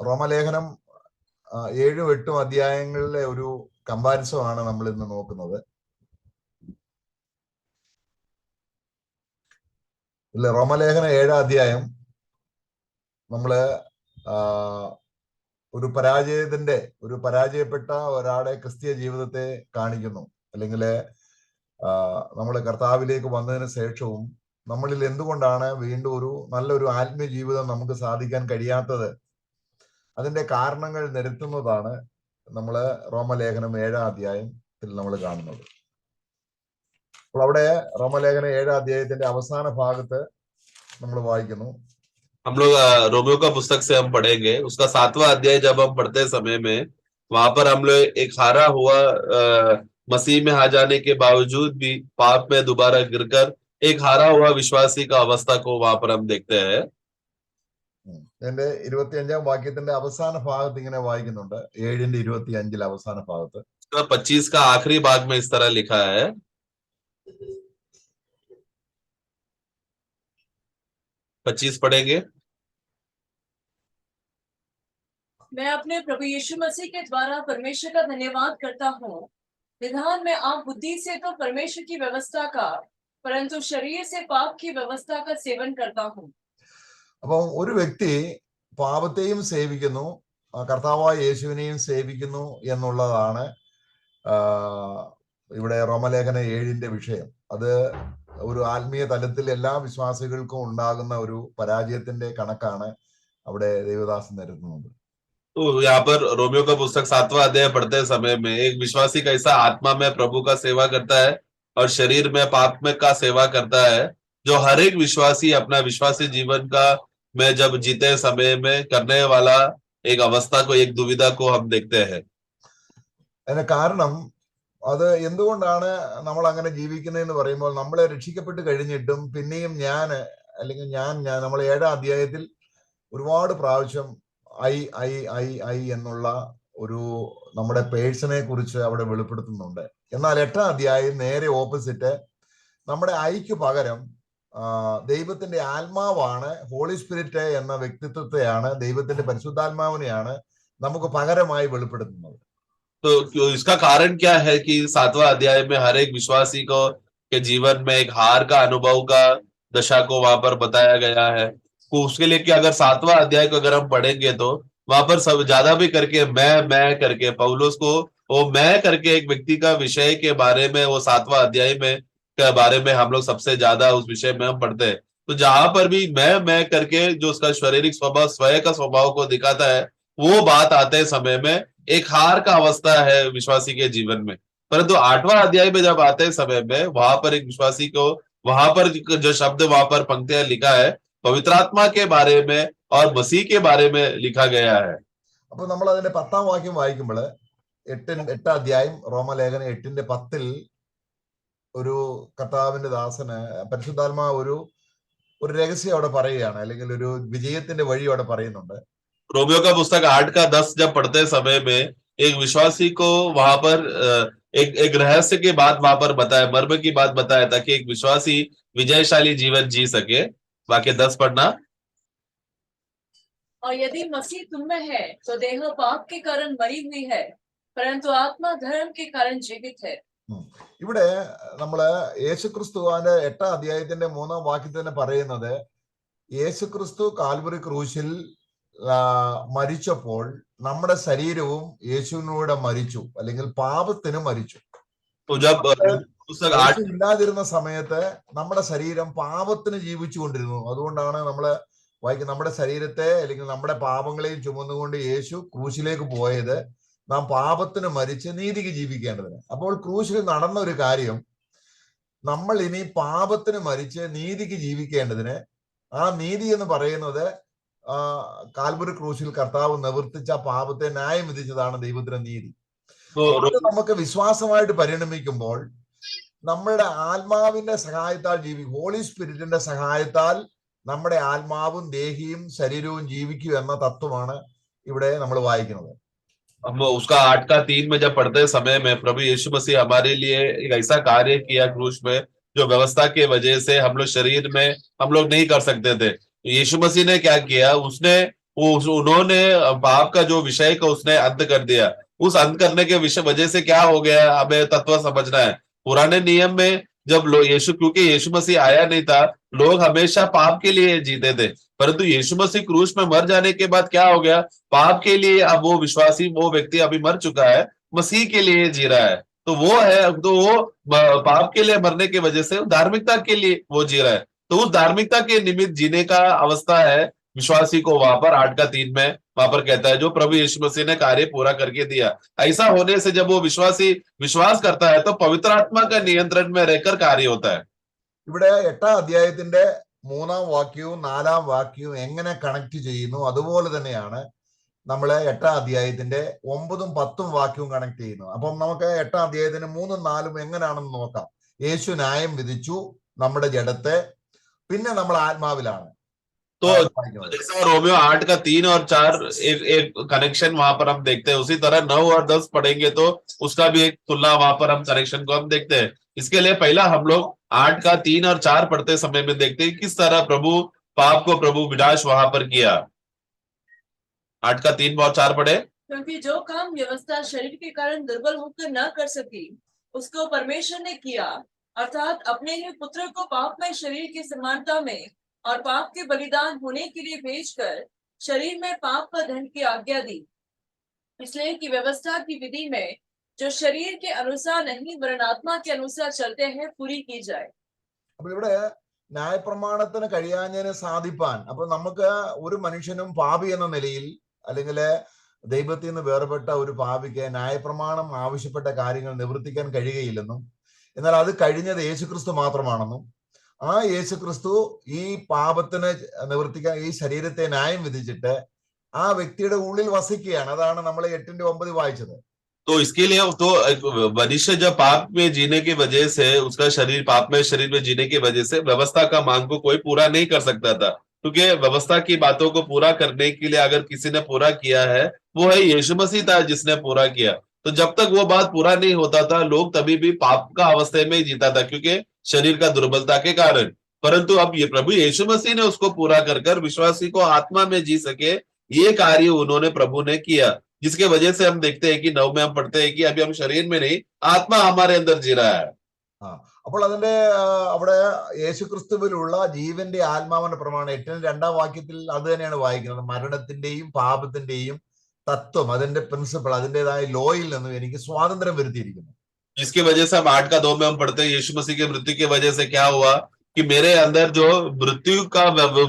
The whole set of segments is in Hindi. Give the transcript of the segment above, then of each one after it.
റോമലേഖനം 7-8 അധ്യായങ്ങളിലെ ഒരു കമ്പാരിസൺ ആണ് നമ്മൾ ഇന്ന് നോക്കുന്നത്. റോമലേഖനം 7 അധ്യായം നമ്മള് ഒരു പരാജയപ്പെട്ട ഒരാളെ ക്രിസ്തീയ ജീവിതത്തെ കാണിക്കുന്നു. അല്ലെങ്കിൽ നമ്മൾ കർത്താവിലേക്ക് വന്നതിന് ശേഷവും നമ്മളിൽ എന്തുകൊണ്ടാണ് വീണ്ടും നല്ലൊരു ആത്മീയ ജീവിതം നമുക്ക് സാധിക്കാൻ കഴിയാത്തത്, അതിന്റെ കാരണങ്ങൾ നിരത്തുന്നതാണ് നമ്മൾ റോമലേഖനം 7 അധ്യായത്തിൽ നമ്മൾ കാണുന്നത്. അപ്പോൾ അവിടെ റോമലേഖനം 7 അധ്യായത്തിന്റെ അവസാന ഭാഗത്ത് നമ്മൾ വായിക്കുന്നു. हम लोग रोमियो का पुस्तक से हम पढ़ेंगे, उसका 7वां अध्याय जब हम पढ़ते समय में वहां पर हम लोग एक हारा हुआ मसीह में आ जाने के बावजूद भी पाप में दोबारा गिरकर एक हारा हुआ विश्वासी का अवस्था को वहां पर हम देखते हैं. എന്റെ 25-ാം വാക്യത്തിന്റെ അവസാന ഭാഗത്ത് ഇങ്ങനെ വായിക്കുന്നുണ്ട്. 7:25 അവസാന ഭാഗത്ത് 25 का आखिरी भाग में इस तरह लिखा है. 25 पढ़ेंगे. मैं अपने प्रभु यीशु मसीह के द्वारा परमेश्वर का धन्यवाद करता हूँ. विधान में आप बुद्धि से तो परमेश्वर की व्यवस्था का, परंतु शरीर से पाप की व्यवस्था का सेवन करता हूँ. അപ്പം ഒരു വ്യക്തി പാപത്തെയും സേവിക്കുന്നു, കർത്താവായ യേശുവിനെയും സേവിക്കുന്നു എന്നുള്ളതാണ് ഇവിടെ റോമലേഖനം 7 വിഷയം. അത് ഒരു ആത്മീയ തലത്തിൽ എല്ലാ വിശ്വാസികൾക്കും ഉണ്ടാകുന്ന ഒരു പരാജയത്തിന്റെ കണക്കാണ് അവിടെ ദേവദാസൻ നിരത്തുന്നത്. तो यहाँ पर रोमियो का पुस्तक 7वां अध्याय पढ़ते समय में एक विश्वासी कैसा आत्मा में प्रभु का सेवा करता है और शरीर में पाप में का सेवा करता है, जो हर एक विश्वासी अपना विश्वासी जीवन का में जब जीते समय में करने वाला एक अवस्था को, एक दुविधा को हम देखते हैं. അതിന് കാരണം അത് എന്തുകൊണ്ടാണ് നമ്മൾ അങ്ങനെ ജീവിക്കുന്നതെന്ന് പറയുമ്പോൾ, നമ്മളെ രക്ഷിക്കപ്പെട്ട് കഴിഞ്ഞിട്ടും പിന്നെയും ഞാൻ നമ്മൾ 7-ാം അധ്യായത്തിൽ ഒരുപാട് പ്രാവശ്യം ഐ എന്നുള്ള ഒരു നമ്മുടെ പേഴ്സണെ കുറിച്ച് അവിടെ വെളിപ്പെടുത്തുന്നുണ്ട്. എന്നാൽ 8-ാം അധ്യായം നേരെ ഓപ്പോസിറ്റ്, നമ്മുടെ ഐക്ക് പകരം ദൈവത്തിന്റെ ആത്മാവാണ്, ഹോളി സ്പിരിറ്റ് എന്ന വ്യക്തിത്വത്തെയാണ്, ദൈവത്തിന്റെ പരിശുദ്ധാത്മാവിനെയാണ് നമുക്ക് പകരമായി വെളിപ്പെടുത്തുന്നത്. तो इसका कारण क्या है कि 7वां अध्याय में हर एक विश्वासी को के जीवन में एक हार का अनुभव का दशा को वहां पर बताया गया है. तो उसके लिए कि अगर 7वां अध्याय को अगर हम पढ़ेंगे तो वहां पर सब ज्यादा भी करके मैं करके पौलुस को वो मैं करके एक व्यक्ति का विषय के बारे में वो 7वां अध्याय में के बारे में हम लोग सबसे ज्यादा उस विषय में हम पढ़ते हैं. तो जहां पर भी मैं करके जो उसका शारीरिक स्वभाव, स्वयं का स्वभाव को दिखाता है, वो बात आते समय में एक हार का अवस्था है विश्वासी के जीवन में. परंतु 8वां अध्याय में जब आते समय में वहां पर एक विश्वासी को वहां पर जो शब्द वहां पर पंक्तियां लिखा है, पवित्र आत्मा के बारे में और मसीह के बारे में लिखा गया है. അപ്പൊ നമ്മൾ അതിന്റെ 10-ാം വാക്യം വായിക്കുമ്പോൾ 8-ാം അധ്യായം റോമലേഖനം 8:10 ഒരു കർത്താവിന്റെ ദാസന് പരിശുദ്ധാത്മാ ഒരു രഹസ്യം അവിടെ പറയുകയാണ്, അല്ലെങ്കിൽ ഒരു വിജയത്തിന്റെ വഴി അവിടെ പറയുന്നുണ്ട്. रोमियो का पुस्तक 8 का 10 जब पढ़ते समय में एक विश्वासी को वहां पर एक रहस्य की बात वहां पर बताया, मर्म की बात बताया, ताकि एक विश्वासी विजयशाली जीवन जी सके. वाक्य 10 पढ़ना. और यदि मसीह तुम में है तो देह पाप के कारण मरी हुई है, परंतु आत्मा धर्म के कारण जीवित है. ഇവിടെ നമ്മള് യേശുക്രിസ്തുവിന്റെ 8-ാം അധ്യായത്തിന്റെ 3-ാം വാക്യത്തിൽ തന്നെ പറയുന്നത്, യേശുക്രിസ്തു കാൽവറി ക്രൂശിൽ മരിച്ചപ്പോൾ നമ്മുടെ ശരീരവും യേശുവിനൂടെ മരിച്ചു, അല്ലെങ്കിൽ പാപത്തിന് മരിച്ചു. ഇല്ലാതിരുന്ന സമയത്ത് നമ്മുടെ ശരീരം പാപത്തിന് ജീവിച്ചുകൊണ്ടിരുന്നു. അതുകൊണ്ടാണ് നമ്മള് വായിക്കുന്നത്, നമ്മുടെ ശരീരത്തെ അല്ലെങ്കിൽ നമ്മുടെ പാപങ്ങളെയും ചുമന്നുകൊണ്ട് യേശു ക്രൂശിലേക്ക് പോയത് നാം പാപത്തിന് മരിച്ച് നീതിക്ക് ജീവിക്കേണ്ടതിന്. അപ്പോൾ ക്രൂശിൽ നടന്ന ഒരു കാര്യം, നമ്മൾ ഇനി പാപത്തിന് മരിച്ച് നീതിക്ക് ജീവിക്കേണ്ടതിന്, ആ നീതി എന്ന് പറയുന്നത് കാൽവരി ക്രൂശിൽ കർത്താവ് നിവർത്തിച്ച പാപത്തെ ന്യായം വിധിച്ചതാണ് ദൈവത്തിന്റെ നീതി. അത് നമുക്ക് വിശ്വാസമായിട്ട് പരിണമിക്കുമ്പോൾ നമ്മളുടെ ആത്മാവിന്റെ സഹായത്താൽ ഹോളി സ്പിരിറ്റിന്റെ സഹായത്താൽ നമ്മുടെ ആത്മാവും ദേഹിയും ശരീരവും ജീവിക്കൂ എന്ന തത്വമാണ് ഇവിടെ നമ്മൾ വായിക്കുന്നത്. हम उसका 8 का 3 में जब पढ़ते समय में प्रभु यीशु मसीह हमारे लिए एक ऐसा कार्य किया क्रूस में, जो व्यवस्था के वजह से हम लोग शरीर में हम लोग नहीं कर सकते थे. यीशु मसीह ने क्या किया, उसने उन्होंने पाप का जो विषय का उसने अंत कर दिया। उस अंत करने के विषय वजह से क्या हो गया हमें तत्व समझना है। पुराने नियम में जब लोग क्योंकि यीशु मसीह आया नहीं था, लोग हमेशा पाप के लिए जीते थे। परंतु यीशु मसीह क्रूस में मर जाने के बाद क्या हो गया, पाप के लिए अब वो विश्वासी, वो व्यक्ति अभी मर चुका है, मसीह के लिए जी रहा है। तो वो है, तो वो पाप के लिए मरने की वजह से धार्मिकता के लिए वो जी रहा है। तो उस धार्मिकता के निमित्त जीने का अवस्था है विश्वासी को। वहां पर 8:3 में वहां पर कहता है जो प्रभु यीशु मसीह ने कार्य पूरा करके दिया। ऐसा होने से जब वो विश्वासी विश्वास करता है तो पवित्र आत्मा का नियंत्रण में रहकर कार्य होता है। ഇവിടെ 8-ാം അധ്യായത്തിന്റെ 3-ാം വാക്യവും 4-ാം വാക്യവും എങ്ങനെ കണക്ട് ചെയ്യുന്നു അതുപോലെ തന്നെയാണ് നമ്മള് 8-ാം അധ്യായത്തിന്റെ 9-ഉം 10-ഉം വാക്യവും കണക്ട് ചെയ്യുന്നു. അപ്പം നമുക്ക് 8-ാം അധ്യായത്തിന്റെ 3-ഉം 4-ഉം എങ്ങനെയാണെന്ന് നോക്കാം. യേശു ന്യായം വിധിച്ചു നമ്മുടെ ജഡത്തെ, പിന്നെ നമ്മൾ ആത്മാവിലാണ്. तो जैसा रोमियो 8:3 और 4 एक कनेक्शन वहां पर हम देखते हैं, उसी तरह 9 और 10 पढ़ेंगे तो उसका भी एक तुलना वहां पर हम कनेक्शन को हम देखते हैं। इसके लिए पहला हम लोग 8:3 और 4 पढ़ते समय में देखते हैं किस तरह प्रभु पाप को प्रभु विनाश वहां पर किया। 8:3 और 4 पढ़े। क्योंकि जो काम व्यवस्था शरीर के कारण दुर्बल होकर न कर सकी, उसको परमेश्वर ने किया, अर्थात अपने ही पुत्र को पाप में शरीर की समानता में और पाप के बलिदान होने के लिए भेजकर शरीर में पाप का दंड की आज्ञा दी, इसलिए कि व्यवस्था की विधि में जो शरीर के अनुसार नहीं वरन आत्मा के अनुसार चलते हैं पूरी की जाए। അപ്പൊ ഇവിടെ ന്യായപ്രമാണത്തിന് കഴിയാഞ്ഞതിനെ സാധിപ്പാൻ, അപ്പൊ നമുക്ക് ഒരു മനുഷ്യനും പാപി എന്ന നിലയിൽ അല്ലെങ്കിൽ ദൈവത്തിൽ നിന്ന് വേർപെട്ട ഒരു പാപിക്ക് ന്യായപ്രമാണം ആവശ്യപ്പെട്ട കാര്യങ്ങൾ നിവർത്തിക്കാൻ കഴിയുകയില്ലെന്നും, എന്നാൽ അത് കഴിഞ്ഞത് യേശുക്രിസ്തു മാത്രമാണെന്നും, ആ യേശുക്രിസ്തു ഈ പാപത്തിന് നിവർത്തിക്കാൻ ഈ ശരീരത്തെ ന്യായം വിധിച്ചിട്ട് ആ വ്യക്തിയുടെ ഉള്ളിൽ വസിക്കുകയാണ്. അതാണ് നമ്മൾ 8-9 വായിച്ചത്. तो इसके लिए तो मनुष्य जब पाप में जीने की वजह से उसका शरीर पाप में शरीर में जीने की वजह से व्यवस्था का मांग को कोई पूरा नहीं कर सकता था, क्योंकि व्यवस्था की बातों को पूरा करने के लिए अगर किसी ने पूरा किया है वो है यीशु मसीह था जिसने पूरा किया। तो जब तक वो बात पूरा नहीं होता था लोग तभी भी पाप का अवस्था में ही जीता था, क्योंकि शरीर का दुर्बलता के कारण। परंतु अब ये प्रभु यीशु मसीह ने उसको पूरा कर विश्वासी को आत्मा में जी सके, ये कार्य उन्होंने प्रभु ने किया, जिसके वजह से हम देखते हैं कि 9 में हम पढ़ते हैं कि अभी हम शरीर में नहीं आत्मा हमारे अंदर जी रहा है। അപ്പോൾ അതിന്റെ അവിടെ യേശുക്രിസ്തുവിലുള്ള ജീവന്റെ ആത്മാവിന്റെ പ്രമാണം 8-2 വാക്യത്തിൽ അത് തന്നെയാണ് വായിക്കുന്നത്. മരണത്തിന്റെയും പാപത്തിന്റെയും തത്വം, അതിന്റെ പ്രിൻസിപ്പിൾ, അതിൻ്റെതായ ലോയിൽ നിന്നും എനിക്ക് സ്വാതന്ത്ര്യം വരുത്തിയിരിക്കുന്നു. जिसकी वजह से हम 8:2 में हम पढ़ते हैं यीशु मसीह की मृत्यु की वजह से क्या हुआ कि मेरे अंदर जो मृत्यु का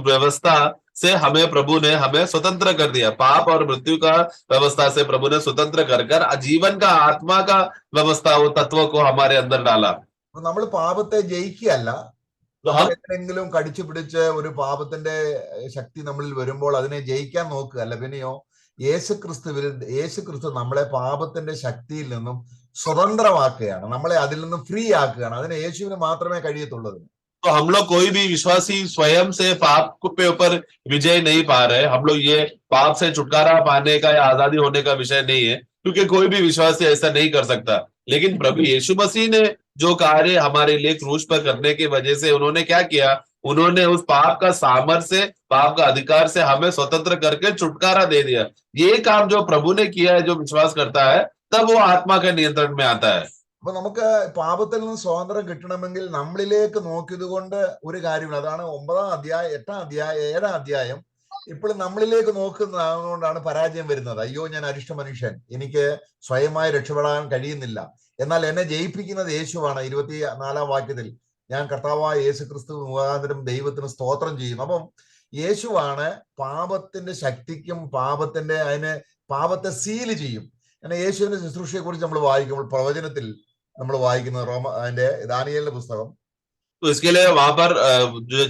व्यवस्था से हमें प्रभु ने हमें स्वतंत्र कर दिया। पाप और मृत्यु का व्यवस्था से प्रभु ने स्वतंत्र कर जीवन का आत्मा का व्यवस्था वो तत्व को हमारे अंदर डाला। നമ്മൾ പാപത്തെ ജയിക്കുകയല്ല, तो हम എങ്ങനെങ്കിലും കടിച്ചു പിടിച്ച് ഒരു പാപത്തിന്റെ ശക്തി നമ്മളിൽ വരുമ്പോൾ അതിനെ ജയിക്കാൻ നോക്കുകയല്ല, പിന്നെയോ യേശുക്രിസ്തു നമ്മളെ പാപത്തിന്റെ ശക്തിയിൽ നിന്നും സ്വതന്ത്രമാക്കുകയാണ്, നമ്മളെ അതിൽ നിന്നും ഫ്രീ ആക്കുകയാണ്. അതിന് യേശുവിന് മാത്രമേ കഴിയത്തുള്ളൂ. तो हम लोग कोई भी विश्वासी स्वयं से पाप के ऊपर विजय नहीं पा रहे। हम लोग ये पाप से छुटकारा पाने का या आजादी होने का विषय नहीं है, क्योंकि कोई भी विश्वासी ऐसा नहीं कर सकता। लेकिन प्रभु यीशु मसीह ने जो कार्य हमारे लिए क्रूस पर करने की वजह से उन्होंने क्या किया, उन्होंने उस पाप का सामर्थ्य से, पाप का अधिकार से हमें स्वतंत्र करके छुटकारा दे दिया। ये काम जो प्रभु ने किया है, जो विश्वास करता है, तब वो आत्मा के नियंत्रण में आता है। അപ്പൊ നമുക്ക് പാപത്തിൽ നിന്ന് സ്വാതന്ത്ര്യം കിട്ടണമെങ്കിൽ നമ്മളിലേക്ക് നോക്കിയത് കൊണ്ട് ഒരു കാര്യമില്ല. അതാണ് 9-ാം അധ്യായം 8-ാം അധ്യായം 7-ാം അധ്യായം ഇപ്പോൾ നമ്മളിലേക്ക് നോക്കുന്നതുകൊണ്ടാണ് പരാജയം വരുന്നത്. അയ്യോ, ഞാൻ അരിഷ്ട മനുഷ്യൻ, എനിക്ക് സ്വയമായി രക്ഷപ്പെടാൻ കഴിയുന്നില്ല, എന്നാൽ എന്നെ ജയിപ്പിക്കുന്നത് യേശുവാണ്. 24-ാം വാക്യത്തിൽ ഞാൻ കർത്താവായ യേശുക്രിസ്തു മുഖാന്തരം ദൈവത്തിന് സ്തോത്രം ചെയ്യുന്നു. അപ്പം യേശുവാണ് പാപത്തിന്റെ ശക്തിക്കും പാപത്തെ സീല് ചെയ്യും. എന്നാൽ യേശുവിന്റെ ശുശ്രൂഷയെ കുറിച്ച് നമ്മൾ വായിക്കുമ്പോൾ പ്രവചനത്തിൽ നമ്മൾ വായിക്കുന്നത് അതിന്റെ ദാനിയേലിന്റെ പുസ്തകം. तो इसके लिए वहां पर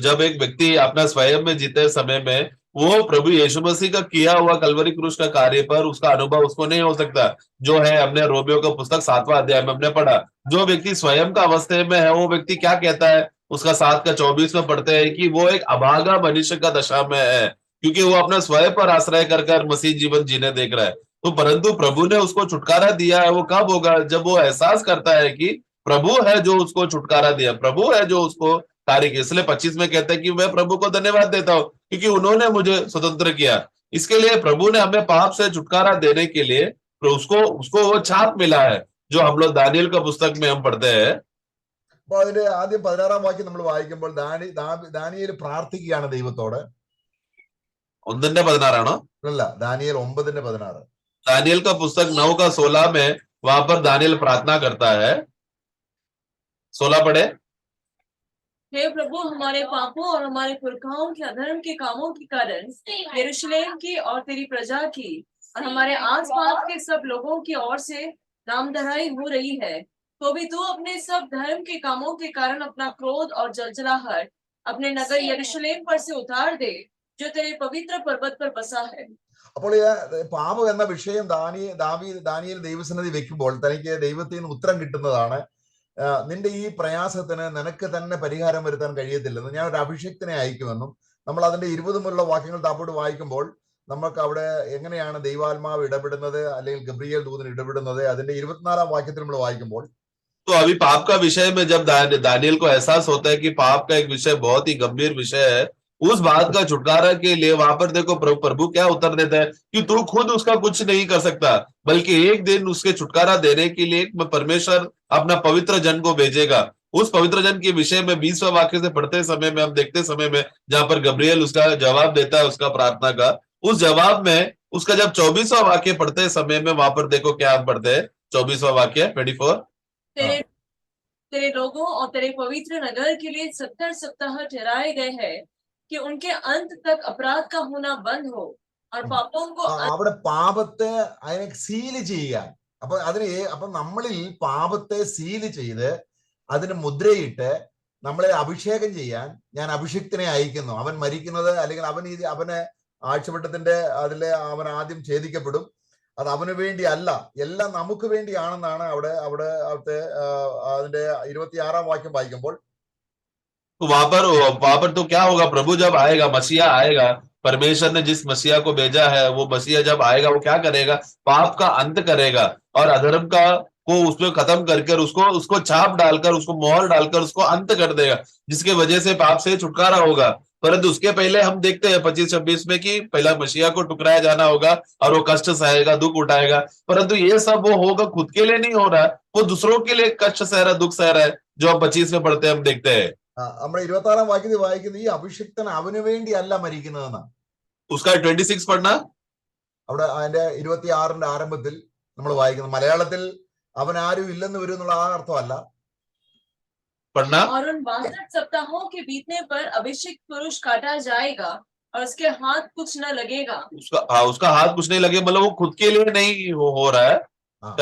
जब एक व्यक्ति अपना स्वयं में जीते समय में वो प्रभु यीशु मसीह का किया हुआ कलवरी क्रूस का कार्य पर उसका अनुभव उसको नहीं हो सकता, जो है हमने रोमियो का पुस्तक 7वां अध्याय में हमने पढ़ा। जो व्यक्ति स्वयं का अवस्था में है वो व्यक्ति क्या कहता है, उसका 7:24 में पढ़ते हैं कि वो एक अभागा मनुष्य का दशा में है, क्योंकि वो अपना स्वयं पर आश्रय कर मसीह जीवन जीने देख रहा है। तो परंतु प्रभु ने उसको छुटकारा दिया है, वो कब होगा, जब वो एहसास करता है कि प्रभु है जो उसको छुटकारा दिया, प्रभु है जो उसको कार्य किया। इसलिए 25 में कहते हैं कि मैं प्रभु को धन्यवाद देता हूँ क्योंकि उन्होंने मुझे स्वतंत्र किया। इसके लिए प्रभु ने हमें पाप से छुटकारा देने के लिए उसको उसको वो छाप मिला है, जो हम लोग दानियल का पुस्तक में हम पढ़ते हैं। അപ്പൊ അതിന്റെ ആദ്യം 16-ാം വാക്യം നമ്മൾ വായിക്കുമ്പോൾ ദാനിയേൽ പ്രാർത്ഥിക്കുകയാണ് ദൈവത്തോട്. 9:16 അല്ല, ദാനിയേൽ 9:16. दानियल का पुस्तक 9:16 में वहां पर दानियल प्रार्थना करता है. 16 पढ़े. हे प्रभु, हमारे पापों और हमारे पुरखाओं के अधर्म के कामों के कारण यरूशलेम की और तेरी प्रजा की और हमारे आसपास के सब लोगों की ओर से नामधराई हो रही है, तो भी तू अपने सब धर्म के कामों के कारण अपना क्रोध और जलजलाहट अपने नगर यरूशलेम पर से उतार दे, जो तेरे पवित्र पर्वत पर बसा है. അപ്പോൾ ഈ പാപം എന്ന വിഷയം ദാനിയേൽ ദൈവസന്നിധി വെക്കുമ്പോൾ തനിക്ക് ദൈവത്തിൽ നിന്ന് ഉത്തരം കിട്ടുന്നതാണ്. നിന്റെ ഈ പ്രയാസത്തിന് നിനക്ക് തന്നെ പരിഹാരം വരുത്താൻ കഴിയത്തില്ലെന്ന്, ഞാൻ ഒരു അഭിഷിക്തനെ അയക്കുമെന്നും. നമ്മൾ അതിന്റെ 20 മുതലുള്ള വാക്യങ്ങൾ താപ്പോട്ട് വായിക്കുമ്പോൾ നമുക്ക് അവിടെ എങ്ങനെയാണ് ദൈവാത്മാവ് ഇടപെടുന്നത്, അല്ലെങ്കിൽ ഗബ്രിയേൽ ദൂതൻ ഇടപെടുന്നത്, അതിന്റെ 24-ാം വാക്യത്തിൽ നമ്മൾ വായിക്കുമ്പോൾ तो अभी पाप का विषय में जब दानियल को एहसास होता है कि पाप का एक विषय बहुत ही गंभीर विषय है, उस बात का छुटकारा के लिए वहां पर देखो प्रभु क्या उत्तर देता है कि तू खुद उसका कुछ नहीं कर सकता, बल्कि एक दिन उसके छुटकारा देने के लिए परमेश्वर अपना पवित्र जन को भेजेगा. उस पवित्र जन के विषय में 20वां वाक्य से पढ़ते समय में हम देखते समय में जहां पर गब्रियल उसका जवाब देता है उसका प्रार्थना का, उस जवाब में उसका जब 24वां वाक्य पढ़ते समय में वहां पर देखो क्या हम पढ़ते हैं. 24वां वाक्य 24. तेरे लोगों और तेरे पवित्र नगर के लिए 70 सप्ताह ठहराए गए हैं कि उनके अंत तक अपराध का होना बंद हो और पापों को അവിടെ പാപത്തെ അതിനെ സീല് ചെയ്യാൻ, അപ്പൊ നമ്മളിൽ പാപത്തെ സീല് ചെയ്ത് അതിന് മുദ്രയിട്ട് നമ്മളെ അഭിഷേകം ചെയ്യാൻ ഞാൻ അഭിഷിക്തനെ അയക്കുന്നു. അവൻ മരിക്കുന്നത് അല്ലെങ്കിൽ അവന് ആഴ്ചവട്ടത്തിന്റെ അതിലെ അവൻ ആദ്യം ഛേദിക്കപ്പെടും. അത് അവന് വേണ്ടി അല്ല, എല്ലാം നമുക്ക് വേണ്ടിയാണെന്നാണ് അവിടെ അതിന്റെ 26-ാം വാക്യം വായിക്കുമ്പോൾ. तो वहां पर तो क्या होगा, प्रभु जब आएगा, मसीहा आएगा, परमेश्वर ने जिस मसीहा को भेजा है वो मसीहा जब आएगा वो क्या करेगा, पाप का अंत करेगा और अधर्म का को उसमें खत्म करके उसको छाप डालकर उसको मोहर डालकर उसको अंत कर देगा, जिसके वजह से पाप से छुटकारा होगा. परंतु उसके पहले हम देखते हैं 25-26 में कि पहला मसीहा को टुकराया जाना होगा और वो कष्ट सहेगा, दुख उठाएगा. परंतु ये सब वो होगा खुद के लिए नहीं हो रहा है, वो दूसरों के लिए कष्ट सह रहा है, दुख सह रहा है, जो हम 25 में पढ़ते हैं हम देखते हैं. നമ്മുടെ 26-ാം വാക്യത്തിൽ വായിക്കുന്നത് ഈ അഭിഷിക്തൻ അവന് വേണ്ടി അല്ല മരിക്കുന്നതെന്നാണ്. उसका 26 पढ़ना. അവിടെ അതിന്റെ 26-ന്റെ ആരംഭത്തിൽ നമ്മൾ വായിക്കുന്നത് മലയാളത്തിൽ അവൻ ആരും ഇല്ലെന്ന് വരും എന്നുള്ള ആ അർത്ഥമല്ല. पढ़ना. और उन 62 सप्ताहों के बीतने पर अभिषिक्त पुरुष काटा जाएगा और उसके हाथ कुछ न लगेगा. उसका हाथ कुछ नहीं लगे, मतलब वो खुद के लिए नहीं हो रहा है.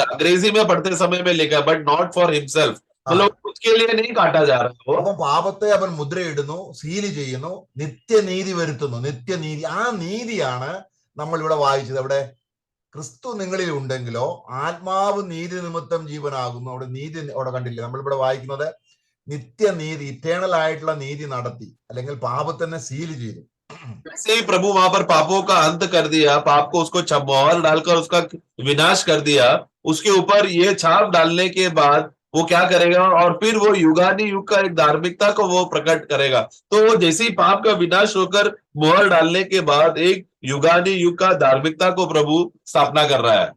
अंग्रेजी में पढ़ते समय में लिखा, बट नॉट फॉर हिमसेल्फ, मतलब खुद के लिए नहीं काटा जा रहा है. അപ്പം പാപത്തെ അവൻ മുദ്രയിടുന്നു, സീല് ചെയ്യുന്നു, നിത്യനീതി വരുത്തുന്നു. നിത്യനീതി, ആ നീതിയാണ് നമ്മൾ ഇവിടെ വായിച്ചത്. അവിടെ ക്രിസ്തു നിങ്ങളിൽ ഉണ്ടെങ്കിലോ ആത്മാവ് നീതി നിമിത്തം ജീവനാകുന്നു. അവിടെ നീതി അവിടെ കണ്ടില്ലേ, നമ്മളിവിടെ വായിക്കുന്നത് നിത്യനീതി, ഇറ്റേണൽ ആയിട്ടുള്ള നീതി നടത്തി, അല്ലെങ്കിൽ പാപത്തിനെ സീൽ ചെയ്തു. से ही प्रभु वहां पर पापों का अंत कर दिया, पाप को उसको मोहर डालकर उसका विनाश कर दिया. उसके ऊपर ये छाप डालने के बाद वो क्या करेगा, और फिर वो युगानी युग का एक धार्मिकता को वो प्रकट करेगा. तो वो जैसे ही पाप का विनाश होकर मोहर डालने के बाद एक युगानी युग का धार्मिकता को प्रभु स्थापना कर रहा है.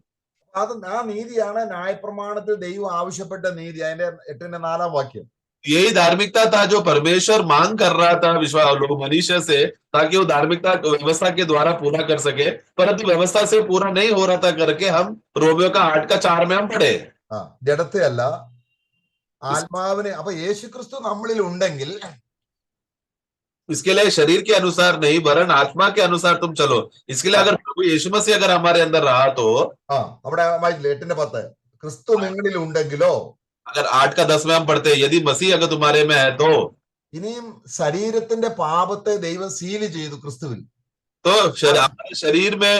അത് ആ നീതിയാണ് ന്യായപ്രമാണത്തിൽ ദൈവം ആവശ്യപ്പെട്ട നീതി. അതിന്റെ 8-ന്റെ 4-ാം വാക്യം. यही धार्मिकता था जो परमेश्वर मांग कर रहा था लोग मनुष्य से, ताकि वो धार्मिकता व्यवस्था के द्वारा पूरा कर सके, परंतु व्यवस्था से पूरा नहीं हो रहा था करके हम रोमियो का 8:4 में हम पढ़े. ജഡത്തെ അല്ല ആത്മാവിനെ. അപ്പൊ യേശുക്രിസ്തു നമ്മളിൽ ഉണ്ടെങ്കിൽ इसके लिए शरीर के अनुसार नहीं वरन आत्मा के अनुसार तुम चलो. इसके लिए अगर प्रभु यीशु मसीह अगर हमारे अंदर रहा तो അവിടെ വായിച്ചില്ലേ 8-10 ക്രിസ്തു നിങ്ങളിൽ ഉണ്ടെങ്കിലോ. अगर 8:10 में हम पढ़ते हैं यदि मसीह अगर तुम्हारे में है तो. ഇനിയും ശരീരത്തിന്റെ പാപത്തെ ദൈവം സീല് ചെയ്തു ക്രിസ്തുവിൽ. तो हमारे शरीर में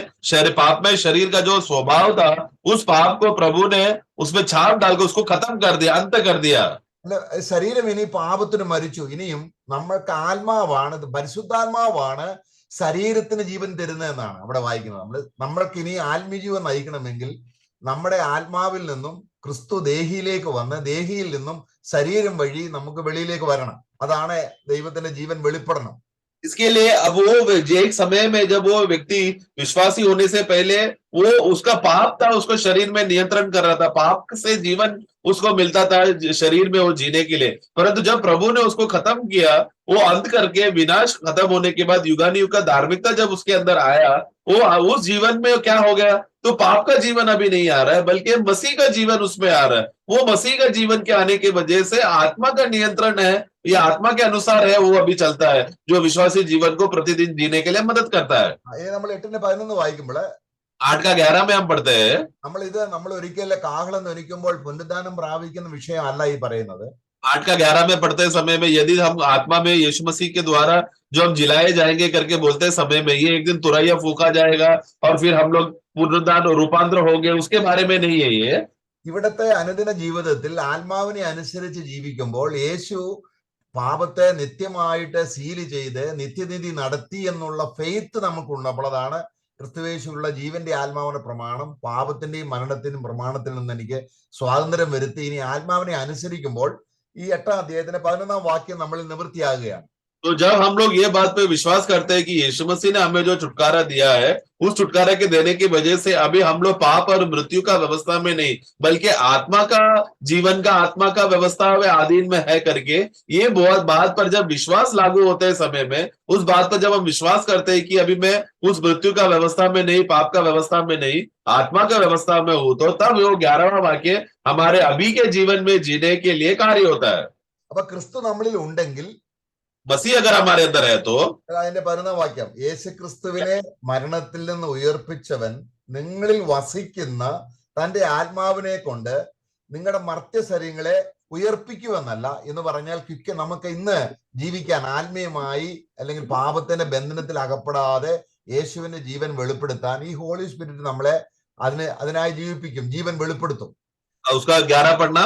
पाप में शरीर का जो स्वभाव था उस पाप को प्रभु ने उसमें छाप डालकर उसको खत्म कर दिया, अंत कर दिया. ശരീരം ഇനി പാപത്തിന് മരിച്ചു. ഇനിയും നമ്മൾക്ക് ആത്മാവാണ്, പരിശുദ്ധാത്മാവാണ് ശരീരത്തിന് ജീവൻ തരുന്നതെന്നാണ് അവിടെ വായിക്കുന്നത്. നമ്മൾക്ക് ഇനി ആത്മീയജീവൻ നയിക്കണമെങ്കിൽ നമ്മുടെ ആത്മാവിൽ നിന്നും ക്രിസ്തു ദേഹിയിലേക്ക് വന്ന് ദേഹിയിൽ നിന്നും ശരീരം വഴി നമുക്ക് വെളിയിലേക്ക് വരണം. അതാണ് ദൈവത്തിന്റെ ജീവൻ വെളിപ്പെടണം. इसके लिए अब वो एक समय में जब वो व्यक्ति विश्वासी होने से पहले वो उसका पाप था, उसको शरीर में नियंत्रण कर रहा था, पाप से जीवन उसको मिलता था शरीर में वो जीने के लिए। परंतु जब प्रभु ने उसको खत्म किया, वो अंत करके विनाश खत्म होने के बाद युगानुयुग का धार्मिकता जब उसके अंदर आया, वो उस जीवन में क्या हो गया, तो पाप का जीवन अभी नहीं आ रहा है, बल्कि मसीह का जीवन उसमें आ रहा है। वो मसीह का जीवन के आने की वजह से आत्मा का नियंत्रण है, ये आत्मा के अनुसार है, वो अभी चलता है, जो विश्वासी जीवन को प्रतिदिन जीने के लिए मदद करता है। ഇത് നമ്മൾ 8:11 വായിക്കുമ്പോൾ 8:11 में हम पढ़ते हैं, നമ്മൾ ഒരിക്കലും കാഹളം ധ്വനിക്കുമ്പോൾ പുനരുദ്ധാനം പ്രാപിക്കുന്ന വിഷയമല്ല ഈ പറയുന്നത്. 8:11 में पढ़ते समय में यदि हम आत्मा में यीशु मसीह के द्वारा जो हम जिलाए जाएंगे करके बोलते समय में, ये एक दिन तुरैया फूका जाएगा और फिर हम लोग पुनरुद्धान रूपांतर होंगे, उसके बारे में नहीं है ये। ഇവിടത്തെ അനുദിന ജീവിതത്തിൽ ആത്മാവിനെ അനുസരിച്ച് ജീവിക്കുമ്പോൾ യേശു പാപത്തെ നിത്യമായിട്ട് സീല് ചെയ്ത് നിത്യനിധി നടത്തി എന്നുള്ള ഫെയ്ത്ത് നമുക്കുള്ളപ്പോഴതാണ് ക്രിസ്തുവേശുള്ള ജീവന്റെ ആത്മാവിന്റെ പ്രമാണം പാപത്തിന്റെയും മരണത്തിനും പ്രമാണത്തിൽ നിന്ന് എനിക്ക് സ്വാതന്ത്ര്യം വരുത്തി ഇനി ആത്മാവിനെ അനുസരിക്കുമ്പോൾ ഈ 8-ാം അധ്യായത്തിന്റെ 11-ാം വാക്യം നമ്മളിൽ നിവൃത്തിയാകുകയാണ്. तो जब हम लोग ये बात पे विश्वास करते हैं कि यीशु मसीह ने हमें जो छुटकारा दिया है, उस छुटकारा के देने की वजह से अभी हम लोग पाप और मृत्यु का व्यवस्था में नहीं, बल्कि आत्मा का जीवन का आत्मा का व्यवस्था में आधीन में है करके, ये बहुत बात पर जब विश्वास लागू होते हैं समय में, उस बात पर जब हम विश्वास करते हैं कि अभी मैं उस मृत्यु का व्यवस्था में नहीं, पाप का व्यवस्था में नहीं, आत्मा का व्यवस्था में हूं, तो तब वो 11वां वाक्य हमारे अभी के जीवन में जीने के लिए कार्य होता है। അപ്പൊ ക്രിസ്തു നമ്മളിൽ ഉണ്ടെങ്കിൽ मसीह अगर हमारे अंदर है तो അതിന്റെ 11-ാം വാക്യം, യേശു ക്രിസ്തുവിനെ മരണത്തിൽ നിന്ന് ഉയർപ്പിച്ചവൻ നിങ്ങളിൽ വസിക്കുന്ന തന്റെ ആത്മാവിനെ കൊണ്ട് നിങ്ങളുടെ മർത്യ ശരീരങ്ങളെ ഉയർപ്പിക്കുമെന്നല്ല എന്ന് പറഞ്ഞാൽ നമുക്ക് ഇന്ന് ജീവിക്കാൻ ആത്മീയമായി അല്ലെങ്കിൽ പാപത്തിന്റെ ബന്ധനത്തിൽ അകപ്പെടാതെ യേശുവിന്റെ ജീവൻ വെളിപ്പെടുത്താൻ ഈ ഹോളി സ്പിരിറ്റ് നമ്മളെ അതിനായി ജീവിപ്പിക്കും, ജീവൻ വെളിപ്പെടുത്തും. उसका 11 पढ़ना।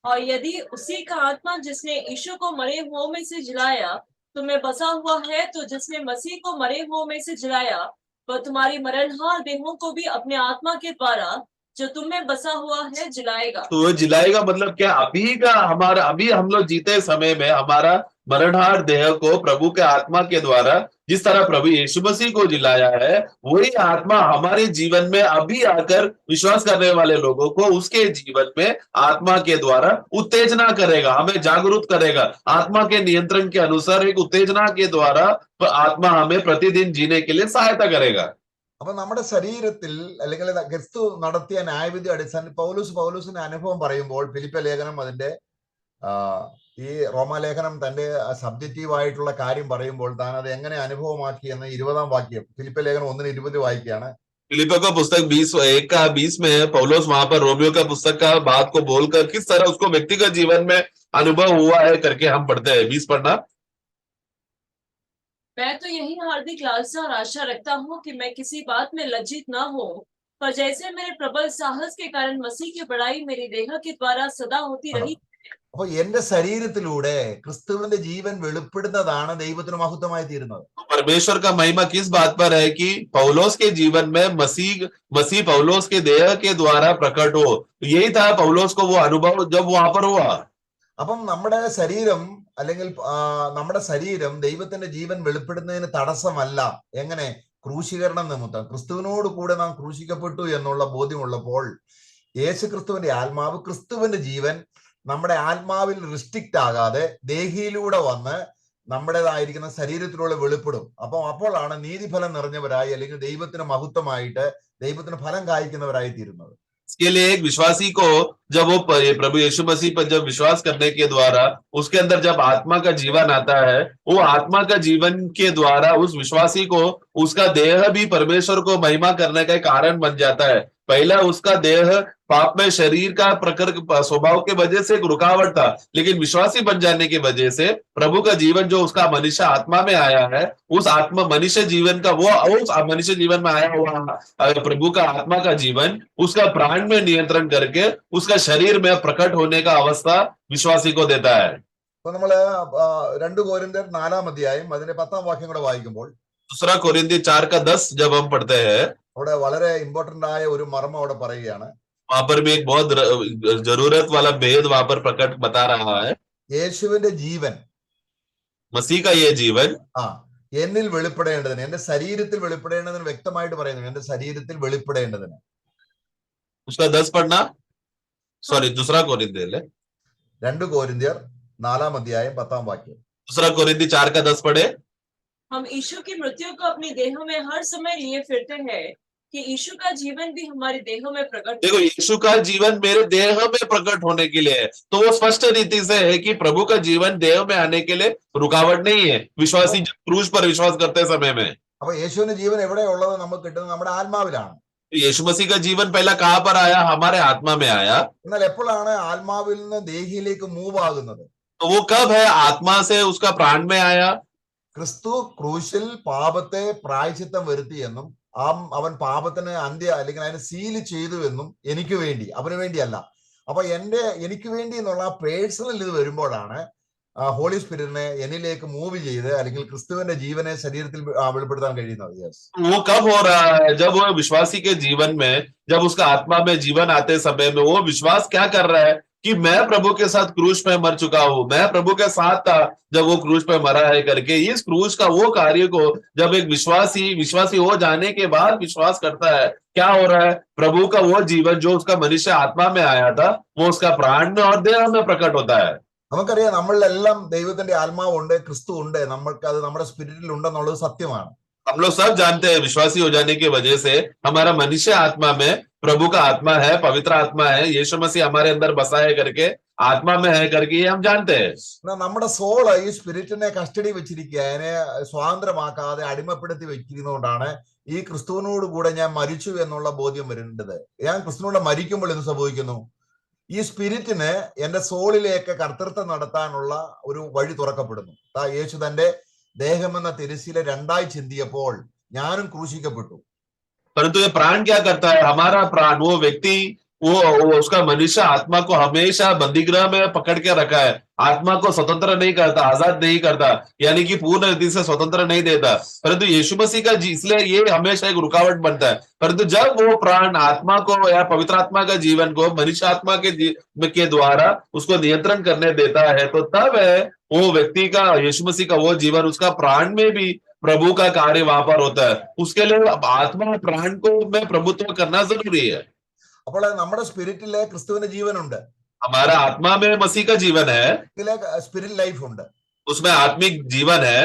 और यदि उसी का आत्मा जिसने यीशु को मरे हुओं में से जिलाया तुम्हें बसा हुआ है, तो जिसने मसीह को मरे हुओं में से जिलाया वह तुम्हारी मरणहार देहों को भी अपने आत्मा के द्वारा जो तुम में बसा हुआ है जिलाएगा। तो वो जिलाएगा मतलब क्या, अभी का हमारा, अभी हम लोग जीते समय में हमारा मरणहार देह को प्रभु के आत्मा के द्वारा जिस तरह प्रभु यीशु मसीह को जिलाया है, वही आत्मा हमारे जीवन में अभी आकर विश्वास करने वाले लोगों को उसके जीवन में आत्मा के द्वारा उत्तेजना करेगा, हमें जागरूक करेगा, आत्मा के नियंत्रण के अनुसार एक उत्तेजना के द्वारा आत्मा हमें प्रतिदिन जीने के लिए सहायता करेगा। അപ്പൊ നമ്മുടെ ശരീരത്തിൽ അല്ലെങ്കിൽ ക്രിസ്തു നടത്തിയ ന്യായവിധി അടിസ്ഥാന പൗലൂസിന്റെ അനുഭവം പറയുമ്പോൾ ഫിലിപ്പ ലേഖനം അതിന്റെ ഈ റോമാലേഖനം തന്റെ സബ്ജക്റ്റീവ് ആയിട്ടുള്ള കാര്യം പറയുമ്പോൾ താൻ അത് എങ്ങനെ അനുഭവമാക്കി എന്ന് 20-ാം വാക്യം ഫിലിപ്പ ലേഖനം 1:20 വായിക്കുകയാണ്. फिलिपियों का पुस्तक 1:20 में पौलुस वहां पर रोमियो का पुस्तक का बात को बोलकर किस तरह उसको व्यक्तिगत जीवन में अनुभव हुआ है करके हम पढ़ते हैं। 20 पढ़ना। मैं तो यही हार्दिक लालसा और आशा रखता हूँ कि मैं किसी बात में लज्जित न हो, पर जैसे मेरे प्रबल साहस के कारण मसीह की बड़ाई मेरी देह के द्वारा सदा होती रही। അപ്പൊ എന്റെ ശരീരത്തിലൂടെ ക്രിസ്തുവിന്റെ ജീവൻ വെളിപ്പെടുന്നതാണ് ദൈവത്തിന് മഹത്വമായി തീരുന്നത്. परमेश्वर का महिमा किस बात पर है कि पौलुस के जीवन में मसीह पौलुस के देह के द्वारा प्रकट हो, यही था पौलुस को वो अनुभव जब वहां पर हुआ। അപ്പം നമ്മുടെ ശരീരം അല്ലെങ്കിൽ നമ്മുടെ ശരീരം ദൈവത്തിന്റെ ജീവൻ വെളിപ്പെടുന്നതിന് തടസ്സമല്ല. എങ്ങനെ? ക്രൂശീകരണം നിമിത്തം ക്രിസ്തുവിനോട് കൂടെ നാം ക്രൂശിക്കപ്പെട്ടു എന്നുള്ള ബോധ്യമുള്ളപ്പോൾ യേശു ക്രിസ്തുവിന്റെ ആത്മാവ്, ക്രിസ്തുവിന്റെ ജീവൻ നമ്മുടെ ആത്മാവിൽ റിസ്ട്രിക്റ്റ് ആകാതെ ദേഹിയിലൂടെ വന്ന് നമ്മുടേതായിരിക്കുന്ന ശരീരത്തിലൂടെ വെളിപ്പെടും. അപ്പോഴാണ് നീതിഫലം നിറഞ്ഞവരായി അല്ലെങ്കിൽ ദൈവത്തിന് മഹത്വമായിട്ട് ദൈവത്തിന് ഫലം കായ്ക്കുന്നവരായി തീരുന്നത്. इसके लिए एक विश्वासी को जब वो प्रभु यीशु मसीह पर जब विश्वास करने के द्वारा उसके अंदर जब आत्मा का जीवन आता है, वो आत्मा का जीवन के द्वारा उस विश्वासी को उसका देह भी परमेश्वर को महिमा करने का कारण बन जाता है। पहला उसका देह पाप में शरीर का प्रकृति स्वभाव के वजह से एक रुकावट था, लेकिन विश्वासी बन जाने की वजह से प्रभु का जीवन जो उसका मनुष्य आत्मा में आया है, उस आत्मा मनुष्य जीवन का वो उस मनुष्य जीवन में आया हुआ प्रभु का आत्मा का जीवन उसका प्राण में नियंत्रण करके उसका शरीर में प्रकट होने का अवस्था विश्वासी को देता है। അപ്പൊ നമ്മള് 2 कोरिन्थियर 4-ാം അധ്യായം അതിന്റെ 10-ാം വാക്യം കൂടെ വായിക്കുമ്പോൾ 2 कोरिन्थियर 4:10 जब हम पढ़ते हैं, അവിടെ വളരെ ഇമ്പോർട്ടന്റ് ആയ ഒരു മർമ്മം അവിടെ പറയുകയാണ്. वहां पर भी एक बहुत जरूरत वाला भेद वहां पर प्रकट बता रहा है। യേശുവിന്റെ ജീവൻ मसीह का ये जीवन ആ എന്നിൽ വെളിപ്പെടേണ്ടതിന്, എന്റെ ശരീരത്തിൽ വെളിപ്പെടേണ്ടതിന് വ്യക്തമായിട്ട് പറയുന്നു, എന്റെ ശരീരത്തിൽ വെളിപ്പെടേണ്ടതിന്. उसका 10 पढ़ना, सॉरी दूसरा कोरिन्थियर ले, 2 कोरिन्थियर 4-ാം അധ്യായം 10-ാം വാക്യം. दूसरा कोरिन्थी 4 का 10 पढ़े. हम यीशु की मृत्यु को अपनी देहों में हर समय लिए फिरते हैं कि यीशु का जीवन भी हमारी देहों में प्रकट देखो, यीशु का जीवन मेरे देह में प्रकट होने के लिए है, तो वो स्पष्ट रीति से है कि प्रभु का जीवन देह में आने के लिए रुकावट नहीं है. विश्वासी जब क्रूज पर विश्वास करते समय में, അപ്പൊ യേശുവിന്റെ ജീവൻ എവിടെയാ ഉള്ളത്? നമുക്ക് കിട്ടുന്നത് നമ്മുടെ ആത്മാവിലാണ്. यीशु मसीह का जीवन पहला कहां पर आया? हमारे आत्मा में आया. എന്നാൽ എപ്പോഴാണ് ആത്മാവിൽ നിന്ന് ദേഹിയിലേക്ക് മൂവ് ആകുന്നത്? तो वो कब है? आत्मा से उसका प्राण में आया. ക്രിസ്തു ക്രൂശിൽ പാപത്തെ പ്രായശ്ചിത്തം വരുത്തിയെന്നും അവൻ പാപത്തിന് അല്ലെങ്കിൽ അതിന് സീല് ചെയ്തു എന്നും എനിക്ക് വേണ്ടി, അവന് വേണ്ടിയല്ല. അപ്പൊ എനിക്ക് വേണ്ടി എന്നുള്ള പേഴ്സണൽ ഇത് വരുമ്പോഴാണ് ഹോളി സ്പിരിറ്റിനെ എന്നിലേക്ക് മൂവ് ചെയ്ത് അല്ലെങ്കിൽ ക്രിസ്തുവിന്റെ ജീവനെ ശരീരത്തിൽ വെളിപ്പെടുത്താൻ കഴിയുന്നത്. യെസ്, वो कब हो रहा है? जब वो विश्वासी के जीवन में, जब उसका आत्मा में जीवन आते समय में वो विश्वास क्या कर रहा है कि मैं प्रभु के साथ क्रूज पे मर चुका हूं, मैं प्रभु के साथ था जब वो क्रूज पे मरा है करके, इस क्रूज का वो कार्य को जब एक विश्वासी हो जाने के बाद विश्वास करता है, क्या हो रहा है? प्रभु का वो जीवन जो उसका मनुष्य आत्मा में आया था, वो उसका प्राण में और देह में प्रकट होता है. നമുക്കറിയാം നമ്മളിലെല്ലാം ദൈവത്തിന്റെ ആത്മാവുണ്ട്, ക്രിസ്തു ഉണ്ട്, നമ്മൾക്ക് അത് നമ്മുടെ സ്പിരിറ്റിൽ ഉണ്ടെന്നുള്ളത് സത്യമാണ്. हम लोग सब जानते हैं, विश्वासी हो जाने की वजह से हमारा मनुष्य आत्मा में प्रभु का आत्मा है, पवित्र आत्मा है, यीशु मसीह हमारे अंदर बसा है करके, आत्मा में है करके ये हम जानते हैं. നമ്മുടെ സോള് ഈ സ്പിരിറ്റിനെ കസ്റ്റഡി വെച്ചിരിക്കുക, അതിനെ സ്വാതന്ത്ര്യമാക്കാതെ അടിമപ്പെടുത്തി വെക്കുന്നതുകൊണ്ടാണ് ഈ ക്രിസ്തുവിനോട് കൂടെ ഞാൻ മരിച്ചു എന്നുള്ള ബോധ്യം വരേണ്ടത്. ഞാൻ ക്രിസ്തുവിനോട് മരിക്കുമ്പോൾ എന്ത് സംഭവിക്കുന്നു? ഈ സ്പിരിറ്റിന് എന്റെ സോളിലേക്ക് കർത്തൃത്വം നടത്താനുള്ള ഒരു വഴി തുറക്കപ്പെടുന്നു. യേശു തന്റെ ദേഹമെന്ന തിരശ്ശീല 2ആയി ചിന്തിയപ്പോൾ ഞാനും ക്രൂശിക്കപ്പെട്ടു. परंतु ये प्राण क्या करता है? हमारा प्राण, वो व्यक्ति, वो उसका मनुष्य आत्मा को हमेशा बंदीगृह में पकड़ के रखा है, आत्मा को स्वतंत्र नहीं करता, आजाद नहीं करता, यानी कि पूर्ण रीति से स्वतंत्र नहीं देता. परंतु यीशु मसीह का इसलिए ये हमेशा एक रुकावट बनता है. परंतु जब वो प्राण आत्मा को या पवित्र आत्मा का जीवन को मनुष्य आत्मा के द्वारा उसको नियंत्रण करने देता है, तो तब है वो व्यक्ति का, यीशु मसीह का वो जीवन, उसका प्राण में भी प्रभु का कार्य वहां पर होता है. उसके लिए आत्मा प्राण को में प्रभुत्व करना जरूरी है. അപ്പോൾ നമ്മുടെ സ്പിരിറ്റിലെ ക്രിസ്തുവിന്റെ ജീവനുണ്ട്, हमारा आत्मा में मसीह का जीवन है, ഇതിലെ സ്പിരിറ്റ് ലൈഫ് ഉണ്ട്, उसमें आत्मिक जीवन है.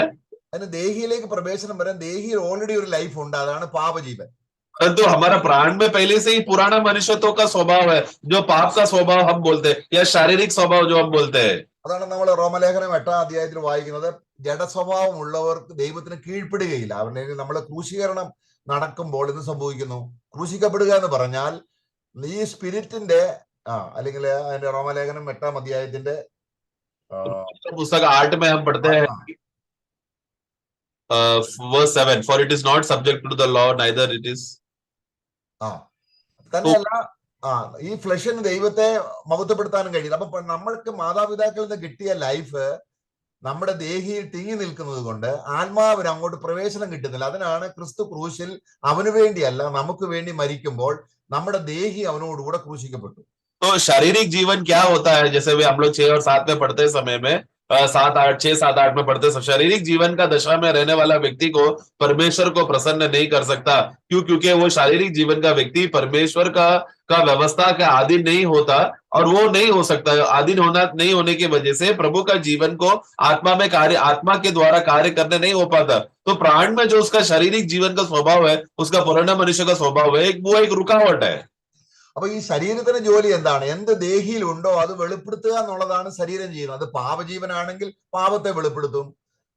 അതിന് ദേഹിയിലേക്ക് പ്രവേശനം വരാൻ ദേഹിയിൽ ഓൾറെഡി ഒരു ലൈഫ് ഉണ്ട്, അതാണ് പാപജീവൻ. परंतु हमारा प्राण में पहले से ही पुराना मनुष्यत्व का स्वभाव है, जो पाप का स्वभाव हम बोलते हैं, या शारीरिक स्वभाव जो हम बोलते हैं. അതാണ് നമ്മൾ റോമലേഖനം 8-ാം അധ്യായത്തിൽ വായിക്കുന്നത്. ജഡസ്വഭാവം ഉള്ളവർക്ക് ദൈവത്തിന് കീഴ്പ്പെടുകയില്ല. അവരുടെ നമ്മളെ ക്രൂശീകരണം നടക്കുമ്പോൾ എന്ത് സംഭവിക്കുന്നു? ക്രൂശിക്കപ്പെടുക എന്ന് പറഞ്ഞാൽ ഈ സ്പിരിറ്റിന്റെ അല്ലെങ്കിൽ അതിന്റെ റോമലേഖനം 8-ാം അധ്യായത്തിന്റെ पुस्तक 8 में हम पढ़ते हैं verse 7, for it is not subject to the law, neither it is. തന്നെയല്ല ഈ ഫ്ലഷിന് ദൈവത്തെ മഹത്വപ്പെടുത്താനും കഴിയില്ല. അപ്പൊ നമ്മൾക്ക് മാതാപിതാക്കളിൽ നിന്ന് കിട്ടിയ ലൈഫ് നമ്മുടെ ദേഹിയിൽ തിങ്ങി നിൽക്കുന്നത് കൊണ്ട് ആത്മാവിന് അങ്ങോട്ട് പ്രവേശനം കിട്ടുന്നില്ല. അതിനാണ് ക്രിസ്തു ക്രൂശിൽ അവന് വേണ്ടിയല്ല നമുക്ക് വേണ്ടി മരിക്കുമ്പോൾ നമ്മുടെ ദേഹി അവനോടുകൂടെ ക്രൂശിക്കപ്പെട്ടു. तो शारीरिक जीवन क्या होता है? जैसे भी हम लोग 6 और 7 में पढ़ते समय में 6-7-8 में पढ़ते, शारीरिक जीवन का दशा में रहने वाला व्यक्ति को परमेश्वर को प्रसन्न नहीं कर सकता. क्यों? क्योंकि वो शारीरिक जीवन का व्यक्ति परमेश्वर का व्यवस्था का अधीन नहीं होता, और वो नहीं हो सकता. अधीन नहीं होने की वजह से प्रभु का जीवन को आत्मा के द्वारा कार्य करने नहीं हो पाता. तो प्राण में जो उसका शारीरिक जीवन का स्वभाव है, उसका पुराना मनुष्य का स्वभाव है, वो एक रुकावट है. അപ്പൊ ഈ ശരീരത്തിന്റെ ജോലി എന്താണ്? എന്ത് ദേഹിയിലുണ്ടോ അത് വെളിപ്പെടുത്തുക എന്നുള്ളതാണ് ശരീരം ചെയ്യുന്നത്. അത് പാപജീവനാണെങ്കിൽ പാപത്തെ വെളിപ്പെടുത്തും,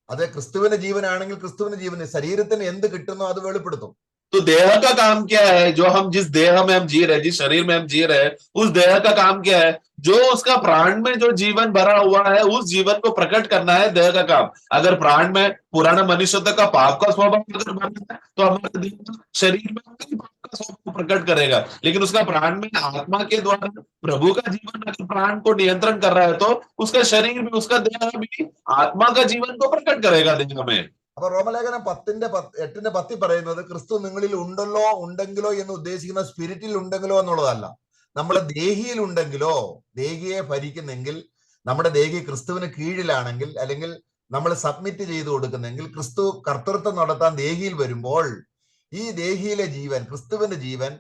അത് ക്രിസ്തുവിന്റെ ജീവനാണെങ്കിൽ ക്രിസ്തുവിന്റെ ജീവന്, ശരീരത്തിന് എന്ത് കിട്ടുന്നോ അത് വെളിപ്പെടുത്തും. तो देह का काम क्या है? जो हम जिस देह में हम जी रहे, जिस शरीर में हम जी रहे, उस देह का काम क्या है? जो उसका प्राण में जो जीवन भरा हुआ है, उस जीवन को प्रकट करना है देह का काम. अगर प्राण में पुराना मनुष्यत्व का पाप का स्वभाव अगर बना है, तो हमारे देह शरीर में पाप का स्वभाव प्रकट करेगा. लेकिन उसका प्राण में आत्मा के द्वारा प्रभु का जीवन अगर प्राण को नियंत्रण कर रहा है, तो उसका शरीर में, उसका देह भी आत्मा का जीवन को प्रकट करेगा देह में. അപ്പൊ റോമലേഖനം 8:10 പറയുന്നത് ക്രിസ്തു നിങ്ങളിൽ ഉണ്ടെങ്കിലോ എന്ന് ഉദ്ദേശിക്കുന്ന സ്പിരിറ്റിൽ ഉണ്ടെങ്കിലോ എന്നുള്ളതല്ല, നമ്മുടെ ദേഹിയിൽ ഉണ്ടെങ്കിലോ, ദേഹിയെ ഭരിക്കുന്നെങ്കിൽ, നമ്മുടെ ദേഹി ക്രിസ്തുവിന് കീഴിലാണെങ്കിൽ, അല്ലെങ്കിൽ നമ്മൾ സബ്മിറ്റ് ചെയ്തു കൊടുക്കുന്നെങ്കിൽ ക്രിസ്തു കർത്തൃത്വം നടത്താൻ ദേഹിയിൽ വരുമ്പോൾ ഈ ദേഹിയിലെ ജീവൻ, ക്രിസ്തുവിന്റെ ജീവൻ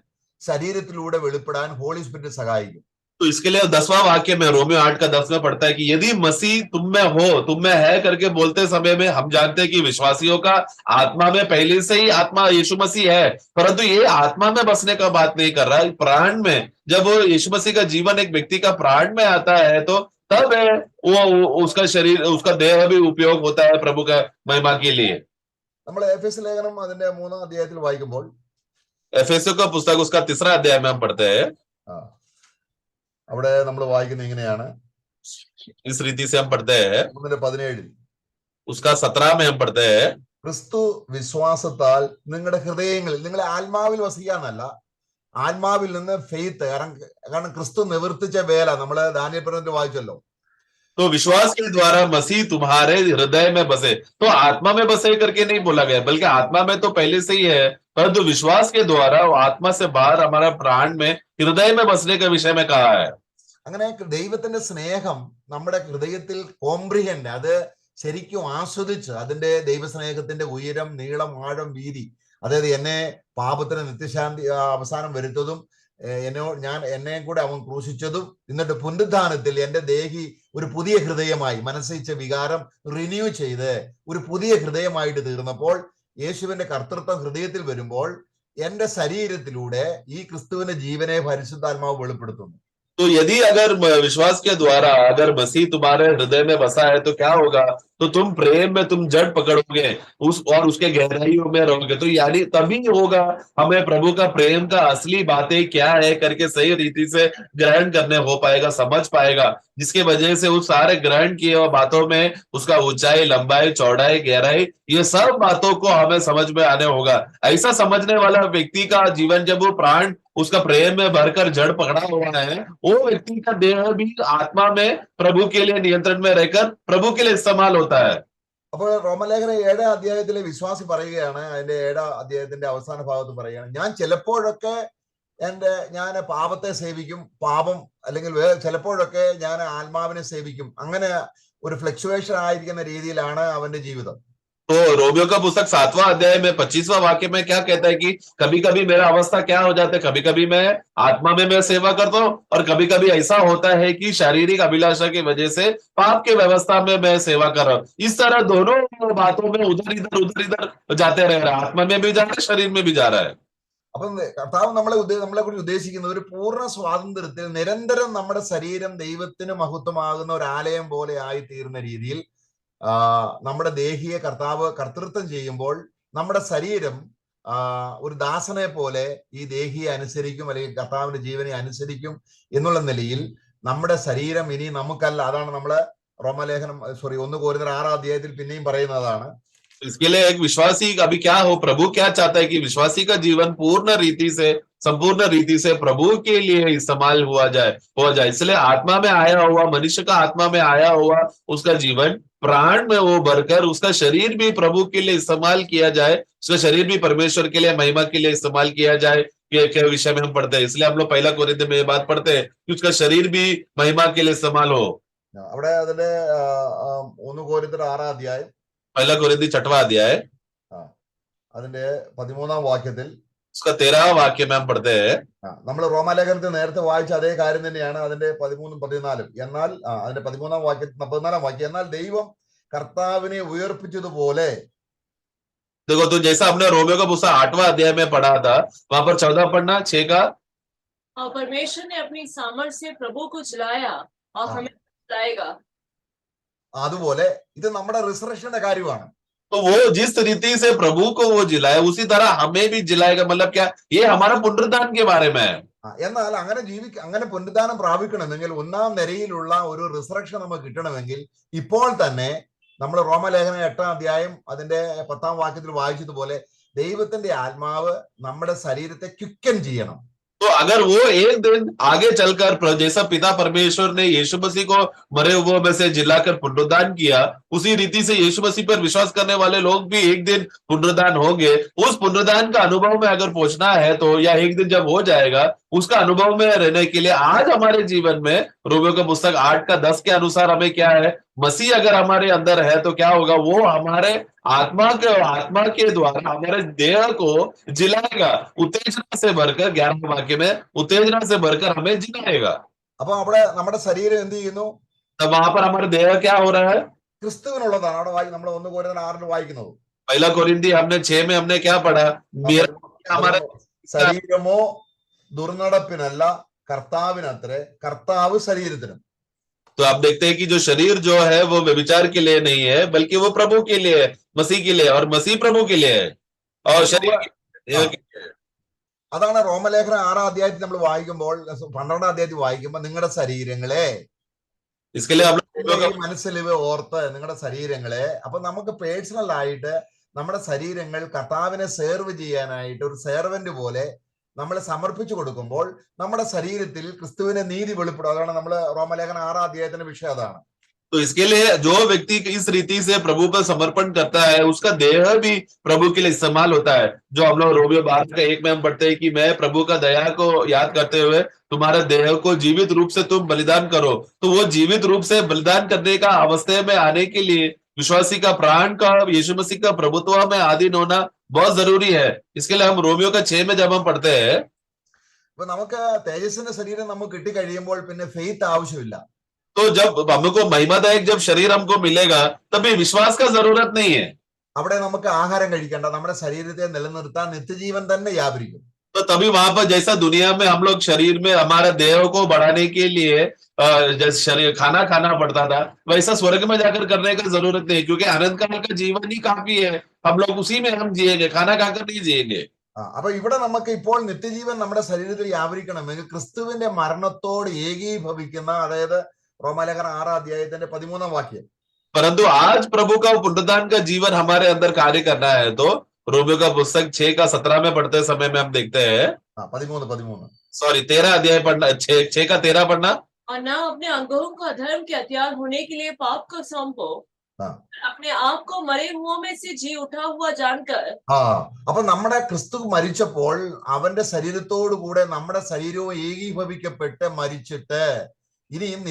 ശരീരത്തിലൂടെ വെളിപ്പെടാൻ ഹോളി സ്പിരിറ്റ് സഹായിക്കും. तो इसके लिए 10वां वाक्य में रोमियो 8 का 10 में पढ़ता है कि यदि मसीह तुम में हो, तुम में है करके बोलते समय में हम जानते हैं कि विश्वासियों का आत्मा में पहले से ही आत्मा यीशु मसीह है, परंतु ये आत्मा में बसने का बात नहीं कर रहा है, प्राण में। जब यीशु मसीह का जीवन एक व्यक्ति का प्राण में आता है तो तब है वो उसका शरीर, उसका देह भी उपयोग होता है प्रभु का महिमा के लिए। നമ്മൾ എഫെസ് ലേഖനം അതിന്റെ 3-ാം അധ്യായത്തിൽ വായിക്കുമ്പോൾ एफेसियों का पुस्तक उसका 3रा अध्याय में हम पढ़ते हैं, അവിടെ നമ്മൾ വായിക്കുന്നത് ഇങ്ങനെയാണ്. इस रीति से हम पढ़ते हैं, 3:17 उसका 17 में हम पढ़ते हैं, ക്രിസ്തു വിശ്വാസത്താൽ നിങ്ങളുടെ ഹൃദയങ്ങളിൽ, നിങ്ങളെ ആത്മാവിൽ വസിക്കാന്നല്ല, ആത്മാവിൽ നിന്ന് ഫെയ്ത്ത്, കാരണം ക്രിസ്തു നിവർത്തിച്ച വേല നമ്മള് ദാനിയേൽ പ്രവചനത്തിൽ വായിച്ചല്ലോ. तो विश्वास के द्वारा मसीह तुम्हारे हृदय में बसे, तो आत्मा में बसे करके नहीं बोला गया, बल्कि आत्मा में तो पहले से ही है, परंतु विश्वास के द्वारा वो आत्मा से बाहर हमारा प्राण में, हृदय में बसने के विषय में कहा है। അങ്ങനെ ദൈവത്തിന്റെ സ്നേഹം നമ്മുടെ ഹൃദയത്തിൽ കോംപ്രിഹെൻഡ്, അത് ശരിക്കും ആസ്വദിച്ച് അതിന്റെ ദൈവസ്നേഹത്തിന്റെ ഉയരം, നീളം, ആഴം, വീതി, അതായത് എന്നെ പാപത്തിന് നിത്യശാന്തി അവസാനം വരുത്തതും എന്നെ കൂടെ അവൻ ക്രൂശിച്ചതും, എന്നിട്ട് പുനരുദ്ധാനത്തിൽ എന്റെ ദേഹി ഒരു പുതിയ ഹൃദയമായി, മനസ്സിച്ച വികാരം റിന്യൂ ചെയ്ത് ഒരു പുതിയ ഹൃദയമായിട്ട് തീർന്നപ്പോൾ യേശുവിന്റെ കർത്തൃത്വം ഹൃദയത്തിൽ വരുമ്പോൾ എന്റെ ശരീരത്തിലൂടെ ഈ ക്രിസ്തുവിന്റെ ജീവനെ പരിശുദ്ധാത്മാവ് വെളിപ്പെടുത്തുന്നു. तो यदि अगर विश्वास के द्वारा अगर मसीह तुम्हारे हृदय में बसा है तो क्या होगा, तो तुम प्रेम में तुम जड़ पकड़ोगे और उसके गहराइयों में रहोगे, तो यानी तभी होगा हमें प्रभु का प्रेम का असली बातें क्या है करके सही रीति से ग्रहण करने हो पाएगा, समझ पाएगा, जिसके वजह से उस सारे ग्रहण किए हुए बातों में उसका ऊंचाई, लंबाई, चौड़ाई, गहराई, ये सब बातों को हमें समझ में आने होगा। ऐसा समझने वाला व्यक्ति का जीवन, जब वो प्राण उसका प्रेम में भरकर जड़ पकड़ा हुआ है, वो व्यक्ति का देह भी आत्मा में प्रभु के लिए नियंत्रण में रहकर प्रभु के लिए इस्तेमाल होता है। അപ്പോൾ റോമലേഖന 7-ാം അധ്യായത്തിലെ വിശ്വാസി പറയുകയാണ്, അതിന്റെ 7-ാം അധ്യായത്തിന്റെ അവസാന ഭാഗത്ത് പറയുകയാണ്, ഞാൻ ചിലപ്പോഴൊക്കെ ഞാൻ പാപത്തെ സേവിക്കും, പാപം അല്ലെങ്കിൽ ചിലപ്പോഴൊക്കെ ഞാൻ ആത്മാവിനെ സേവിക്കും, അങ്ങനെ ഒരു ഫ്ലക്ച്വേഷൻ ആയിരിക്കുന്ന രീതിയിലാണ് അവന്റെ ജീവിതം. तो रोमियो का पुस्तक 7वां अध्याय में 25वां वाक्य में क्या कहता है कि कभी कभी मेरा अवस्था क्या हो जाता है, कभी कभी मैं आत्मा में मैं सेवा करता हूँ और कभी कभी ऐसा होता है कि शारीरिक अभिलाषा की वजह से पाप के व्यवस्था में मैं सेवा कर रहा हूँ। इस तरह दोनों बातों में उधर इधर जाते रह रहा है, आत्मा में भी जा रहा है, शरीर में भी जा रहा है। അപ്പം കർത്താവ് നമ്മളെ കുറിച്ച് ഉദ്ദേശിക്കുന്നത് ഒരു പൂർണ്ണ സ്വാതന്ത്ര്യത്തിൽ നിരന്തരം നമ്മുടെ ശരീരം ദൈവത്തിന് മഹത്വമാകുന്ന ഒരു ആലയം പോലെ ആയിത്തീരുന്ന രീതിയിൽ നമ്മുടെ ദേഹിയെ കർത്താവ് കർത്തൃത്വം ചെയ്യുമ്പോൾ നമ്മുടെ ശരീരം ഒരു ദാസനെ പോലെ ഈ ദേഹിയെ അനുസരിക്കും, അല്ലെങ്കിൽ കർത്താവിന്റെ ജീവനെ അനുസരിക്കും എന്നുള്ള നിലയിൽ നമ്മുടെ ശരീരം ഇനി നമുക്കല്ല. അതാണ് നമ്മള് റോമലേഖനം 1 കൊരിന്ത്യർ 6-ാം അധ്യായത്തിൽ പിന്നെയും പറയുന്നതാണ്. इसके लिए एक विश्वासी अभी क्या हो, प्रभु क्या चाहता है कि विश्वासी का जीवन पूर्ण रीति से, संपूर्ण रीति से प्रभु के लिए इस्तेमाल हो जाए। इसलिए आत्मा में आया हुआ मनुष्य का आत्मा में आया हुआ उसका जीवन प्राण में वो भरकर उसका शरीर भी प्रभु के लिए इस्तेमाल किया जाए, उसका शरीर भी परमेश्वर के लिए, महिमा के लिए इस्तेमाल किया जाए के विषय में हम पढ़ते हैं। इसलिए हम लोग 1 कोरिन्थियों में ये बात पढ़ते हैं कि उसका शरीर भी महिमा के लिए इस्तेमाल हो। അവിടെ അതിന്റെ 1 കൊരിന്ത്യർ 6-ാം അധ്യായം 1 कोरिन्थी 6वां अध्याय അതിന്റെ 13-ാം വാക്യത്തിൽ उसका 13वां वाक्य में हम पढ़ते हैं, നമ്മൾ റോമാലേഖനത്തിൽ നേരത്തെ വായിച്ച അതേ കാര്യം തന്നെയാണ് അതിന്റെ 13-14. എന്നാൽ അതിന്റെ 14-ാം വാക്യം, എന്നാൽ ദൈവം കർത്താവിനെ ഉയർപ്പിച്ചതുപോലെ. देखो तो जैसा हमने रोमियो का पुस्तक 8वां अध्याय में पढ़ा था, वहां पर 14 पढ़ना 6 का, परमेश्वर ने अपनी सामर्थ्य से प्रभु को जलाया और हमें जलाएगा। അതുപോലെ ഇത് നമ്മുടെ റിസറക്ഷന്റെ കാര്യമാണ്. तो वो जिस रीति से प्रभु को वो जिलाया उसी तरह हमें भी जिलाएगा। मतलब क्या, ये हमारा पुनरुत्थान के बारे में है। എന്നാൽ അങ്ങനെ പുനരുദ്ധാനം പ്രാപിക്കണമെങ്കിൽ 1-ാം നിരയിലുള്ള ഒരു റിസറക്ഷൻ നമുക്ക് കിട്ടണമെങ്കിൽ ഇപ്പോൾ തന്നെ നമ്മൾ റോമലേഖനം 8-ാം അധ്യായം അതിന്റെ 10-ാം വാക്യത്തിൽ വായിച്ചതുപോലെ ദൈവത്തിന്റെ ആത്മാവ് നമ്മുടെ ശരീരത്തെ ക്വിക്കൻ ചെയ്യണം. तो अगर वो एक दिन आगे चलकर जैसा पिता परमेश्वर ने यीशु मसीह को मरे हुए में से जिलाकर पुनरुत्थान किया, उसी रीति से यीशु मसीह पर विश्वास करने वाले लोग भी एक दिन पुनरुद्धान होंगे। उस पुनरुद्धान का अनुभव में अगर पहुंचना है तो, या एक दिन जब हो जाएगा, उसका अनुभव में रहने के लिए आज हमारे जीवन में रोमियो का पुस्तक 8:10 के अनुसार हमें क्या है, मसीह अगर हमारे अंदर है तो क्या होगा, वो हमारे आत्मा के द्वारा हमारे देह को जिलाएगा, उत्तेजना से भरकर, 11वें वाक्य में उत्तेजना से भरकर हमें जिलाएगा। അപ്പൊ അവിടെ നമ്മുടെ ശരീരം എന്ത് ചെയ്യുന്നു? तब वहां पर हमारा देह क्या हो रहा है? ക്രിസ്തുവിനുള്ളതാണ്. അവിടെ നമ്മൾ 1 കൊരിന്ത്യർ 6 വായിക്കുന്നത്. पहला कोरिन्थी हमने 6 में हमने क्या पढ़ा? हमारा ശരീരമോ ദുർനടപ്പിനല്ല, കർത്താവിനത്രേ, കർത്താവ് ശരീരത്തിനും. तो आप देखते हैं कि जो शरीर जो है वो व्यभिचार के लिए नहीं है, बल्कि वो प्रभु के लिए है, मसीह के लिए, और मसीह प्रभु के लिए है, और शरीर അതാണ് റോമലേഖനം 6 അധ്യായത്തിൽ നമ്മൾ വായിക്കുമ്പോൾ, 12 അധ്യായത്തിൽ വായിക്കുമ്പോൾ നിങ്ങളുടെ ശരീരങ്ങളെ, इसके लिए हम लोग ഈ മനസ്സിൽ ഓർത്ത് നിങ്ങളുടെ ശരീരങ്ങളെ, അപ്പൊ നമുക്ക് പേഴ്സണൽ ആയിട്ട് നമ്മുടെ ശരീരങ്ങൾ കർത്താവിനെ സെർവ് ചെയ്യാനായിട്ട് ഒരു സെർവന്റ് പോലെ നമ്മൾ സമർപ്പിച്ചു കൊടുക്കുമ്പോൾ നമ്മുടെ ശരീരത്തിൽ ക്രിസ്തുവിന്റെ നീതി വെളിപ്പെടും. അതാണ് നമ്മൾ റോമലേഖനം 6 അധ്യായത്തിന്റെ വിഷയം അതാണ്. तो इसके लिए जो व्यक्ति इस रीति से प्रभु पर समर्पण करता है, उसका देह भी प्रभु के लिए इस्तेमाल होता है। जो हम लोग रोमियो 12:1 में हम पढ़ते हैं कि मैं प्रभु का दया को याद करते हुए तुम्हारे देह को जीवित रूप से तुम बलिदान करो। तो वो जीवित रूप से बलिदान करने का अवस्था में आने के लिए विश्वासी का प्राण का यीशु मसीह का प्रभुत्व में अधीन होना बहुत जरूरी है। इसके लिए हम रोमियो का 6 में जब हम पढ़ते हैं, ഇപ്പൊ നമുക്ക് തേജസ്സിന്റെ ശരീരം നമുക്ക് കിട്ടിക്കഴിയുമ്പോൾ പിന്നെ ഫെയ്ത്ത് ആവശ്യമില്ല. तो जब हमको महिमादायक जब शरीर हमको मिलेगा, तभी विश्वास का जरूरत नहीं है। അവിടെ നമുക്ക് ആഹാരം കഴിക്കേണ്ട, നമ്മുടെ ശരീരത്തെ നിലനിർത്താൻ നിത്യജീവൻ തന്നെ വ്യാപരിക്കും. तो तभी वहां पर जैसा दुनिया में हम लोग शरीर में हमारे देह को बढ़ाने के लिए जैसे शरीर खाना खाना पड़ता था, वैसा स्वर्ग में जाकर करने का जरूरत नहीं, क्योंकि अनंत काल का जीवन ही काफी है। हम लोग उसी में हम जिएंगे, खाना खाकर नहीं जिएंगे। അപ്പൊ ഇവിടെ നമുക്ക് ഇപ്പോൾ നിത്യജീവൻ നമ്മുടെ ശരീരത്തിൽ വ്യാപരിക്കണമെങ്കിൽ ക്രിസ്തുവിന്റെ മരണത്തോട് ഏകീഭവിക്കുന്ന, അതായത് റോമാലേഖനം 6 അധ്യായത്തിന്റെ 13 വാക്യം, परंतु आज प्रभु का पुनरुत्थान का जीवन हमारे अंदर कार्य करना है, तो रोमियो का पुस्तक 6:17 में पढ़ते समय में हम देखते हैं, 13 सॉरी 13 अध्याय पढ़ना, 6 का 13 पढ़ना। और न अपने अंगों को अधर्म के हथियार होने के लिए पाप को सौंपो, अपने आप को मरे हुओं में से जी उठा हुआ जानकर. അപ്പൊ നമ്മുടെ ക്രിസ്തു മരിച്ചപ്പോൾ അവന്റെ ശരീരത്തോടു കൂടെ നമ്മുടെ ശരീരവും ഏകീഭവിക്കപ്പെട്ട് മരിച്ചിട്ട് ഇനിയും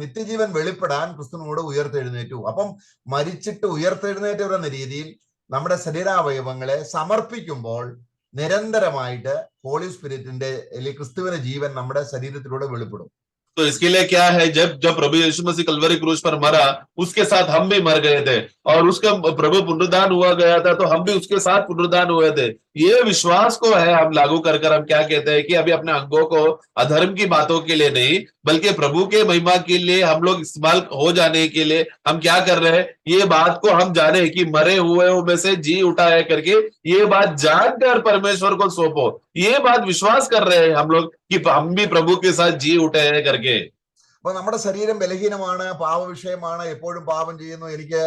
നിത്യജീവൻ വെളിപ്പെടാൻ ക്രിസ്തുവിനോട് ഉയർത്തെഴുന്നേറ്റു. അപ്പം മരിച്ചിട്ട് ഉയർത്തെഴുന്നേറ്റവർ എന്ന രീതിയിൽ നമ്മുടെ ശരീരാവയവങ്ങളെ സമർപ്പിക്കുമ്പോൾ നിരന്തരമായിട്ട് ഹോളി സ്പിരിറ്റിന്റെ അല്ലെങ്കിൽ ക്രിസ്തുവിന്റെ ജീവൻ നമ്മുടെ ശരീരത്തിലൂടെ വെളിപ്പെടും. तो इसके लिए क्या है, जब प्रभु यीशु मसीह कलवरी क्रूस पर मरा, उसके साथ हम भी मर गए थे, और उसका प्रभु पुनरुद्धान हुआ गया था, तो हम भी उसके साथ पुनरुद्धान हुए थे। ये विश्वास को है हम लागू कर हम क्या कहते हैं कि अभी अपने अंगों को अधर्म की बातों के लिए नहीं, बल्कि प्रभु के महिमा के लिए हम लोग इस्तेमाल हो जाने के लिए हम क्या कर रहे हैं, ये बात को हम जाने कि मरे हुए में से जी उठा है करके, ये बात जानकर परमेश्वर को सौंपो। ये बात विश्वास कर रहे हैं हम लोग कि हम भी प्रभु के साथ जी उठे हैं करके। അപ്പൊ നമ്മുടെ ശരീരം ബലഹീനമാണ്, പാപവിഷയമാണ്, എപ്പോഴും പാപം ചെയ്യുന്നു, എനിക്ക്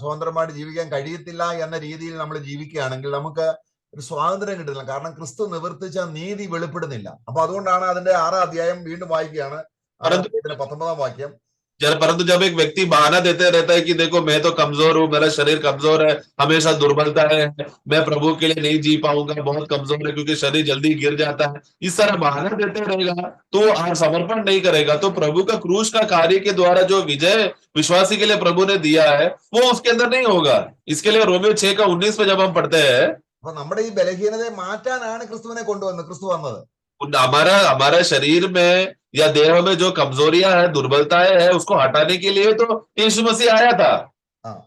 സ്വതന്ത്രമായിട്ട് ജീവിക്കാൻ കഴിയത്തില്ല എന്ന രീതിയിൽ നമ്മൾ ജീവിക്കുകയാണെങ്കിൽ നമുക്ക് ഒരു സ്വാതന്ത്ര്യം കിട്ടുന്നില്ല. കാരണം ക്രിസ്തു നിവർത്തിച്ച നീതി വെളിപ്പെടുന്നില്ല. അപ്പൊ അതുകൊണ്ടാണ് അതിന്റെ 6 അധ്യായം വീണ്ടും വായിക്കുകയാണ്, 19 വാക്യം. परंतु जब एक व्यक्ति बहाना देते रहता है कि देखो मैं तो कमजोर हूं, मेरा शरीर कमजोर है, हमेशा दुर्बलता है, मैं प्रभु के लिए नहीं जी पाऊंगा, बहुत कमजोर है क्योंकि शरीर जल्दी गिर जाता है, इस तरह बहाना देते रहेगा तो समर्पण नहीं करेगा, तो प्रभु का क्रूस का कार्य के द्वारा जो विजय विश्वासी के लिए प्रभु ने दिया है वो उसके अंदर नहीं होगा। इसके लिए रोमियो 6:19 में जब हम पढ़ते हैं, അപ്പൊ നമ്മുടെ ഈ ബലഹീനതയെ മാറ്റാനാണ് ക്രിസ്തു വന്നത്. हमारा शरीर में या देह में जो कमजोरियां है, दुर्बलताएं है, उसको हटाने के लिए तो यीशु मसीह आया था।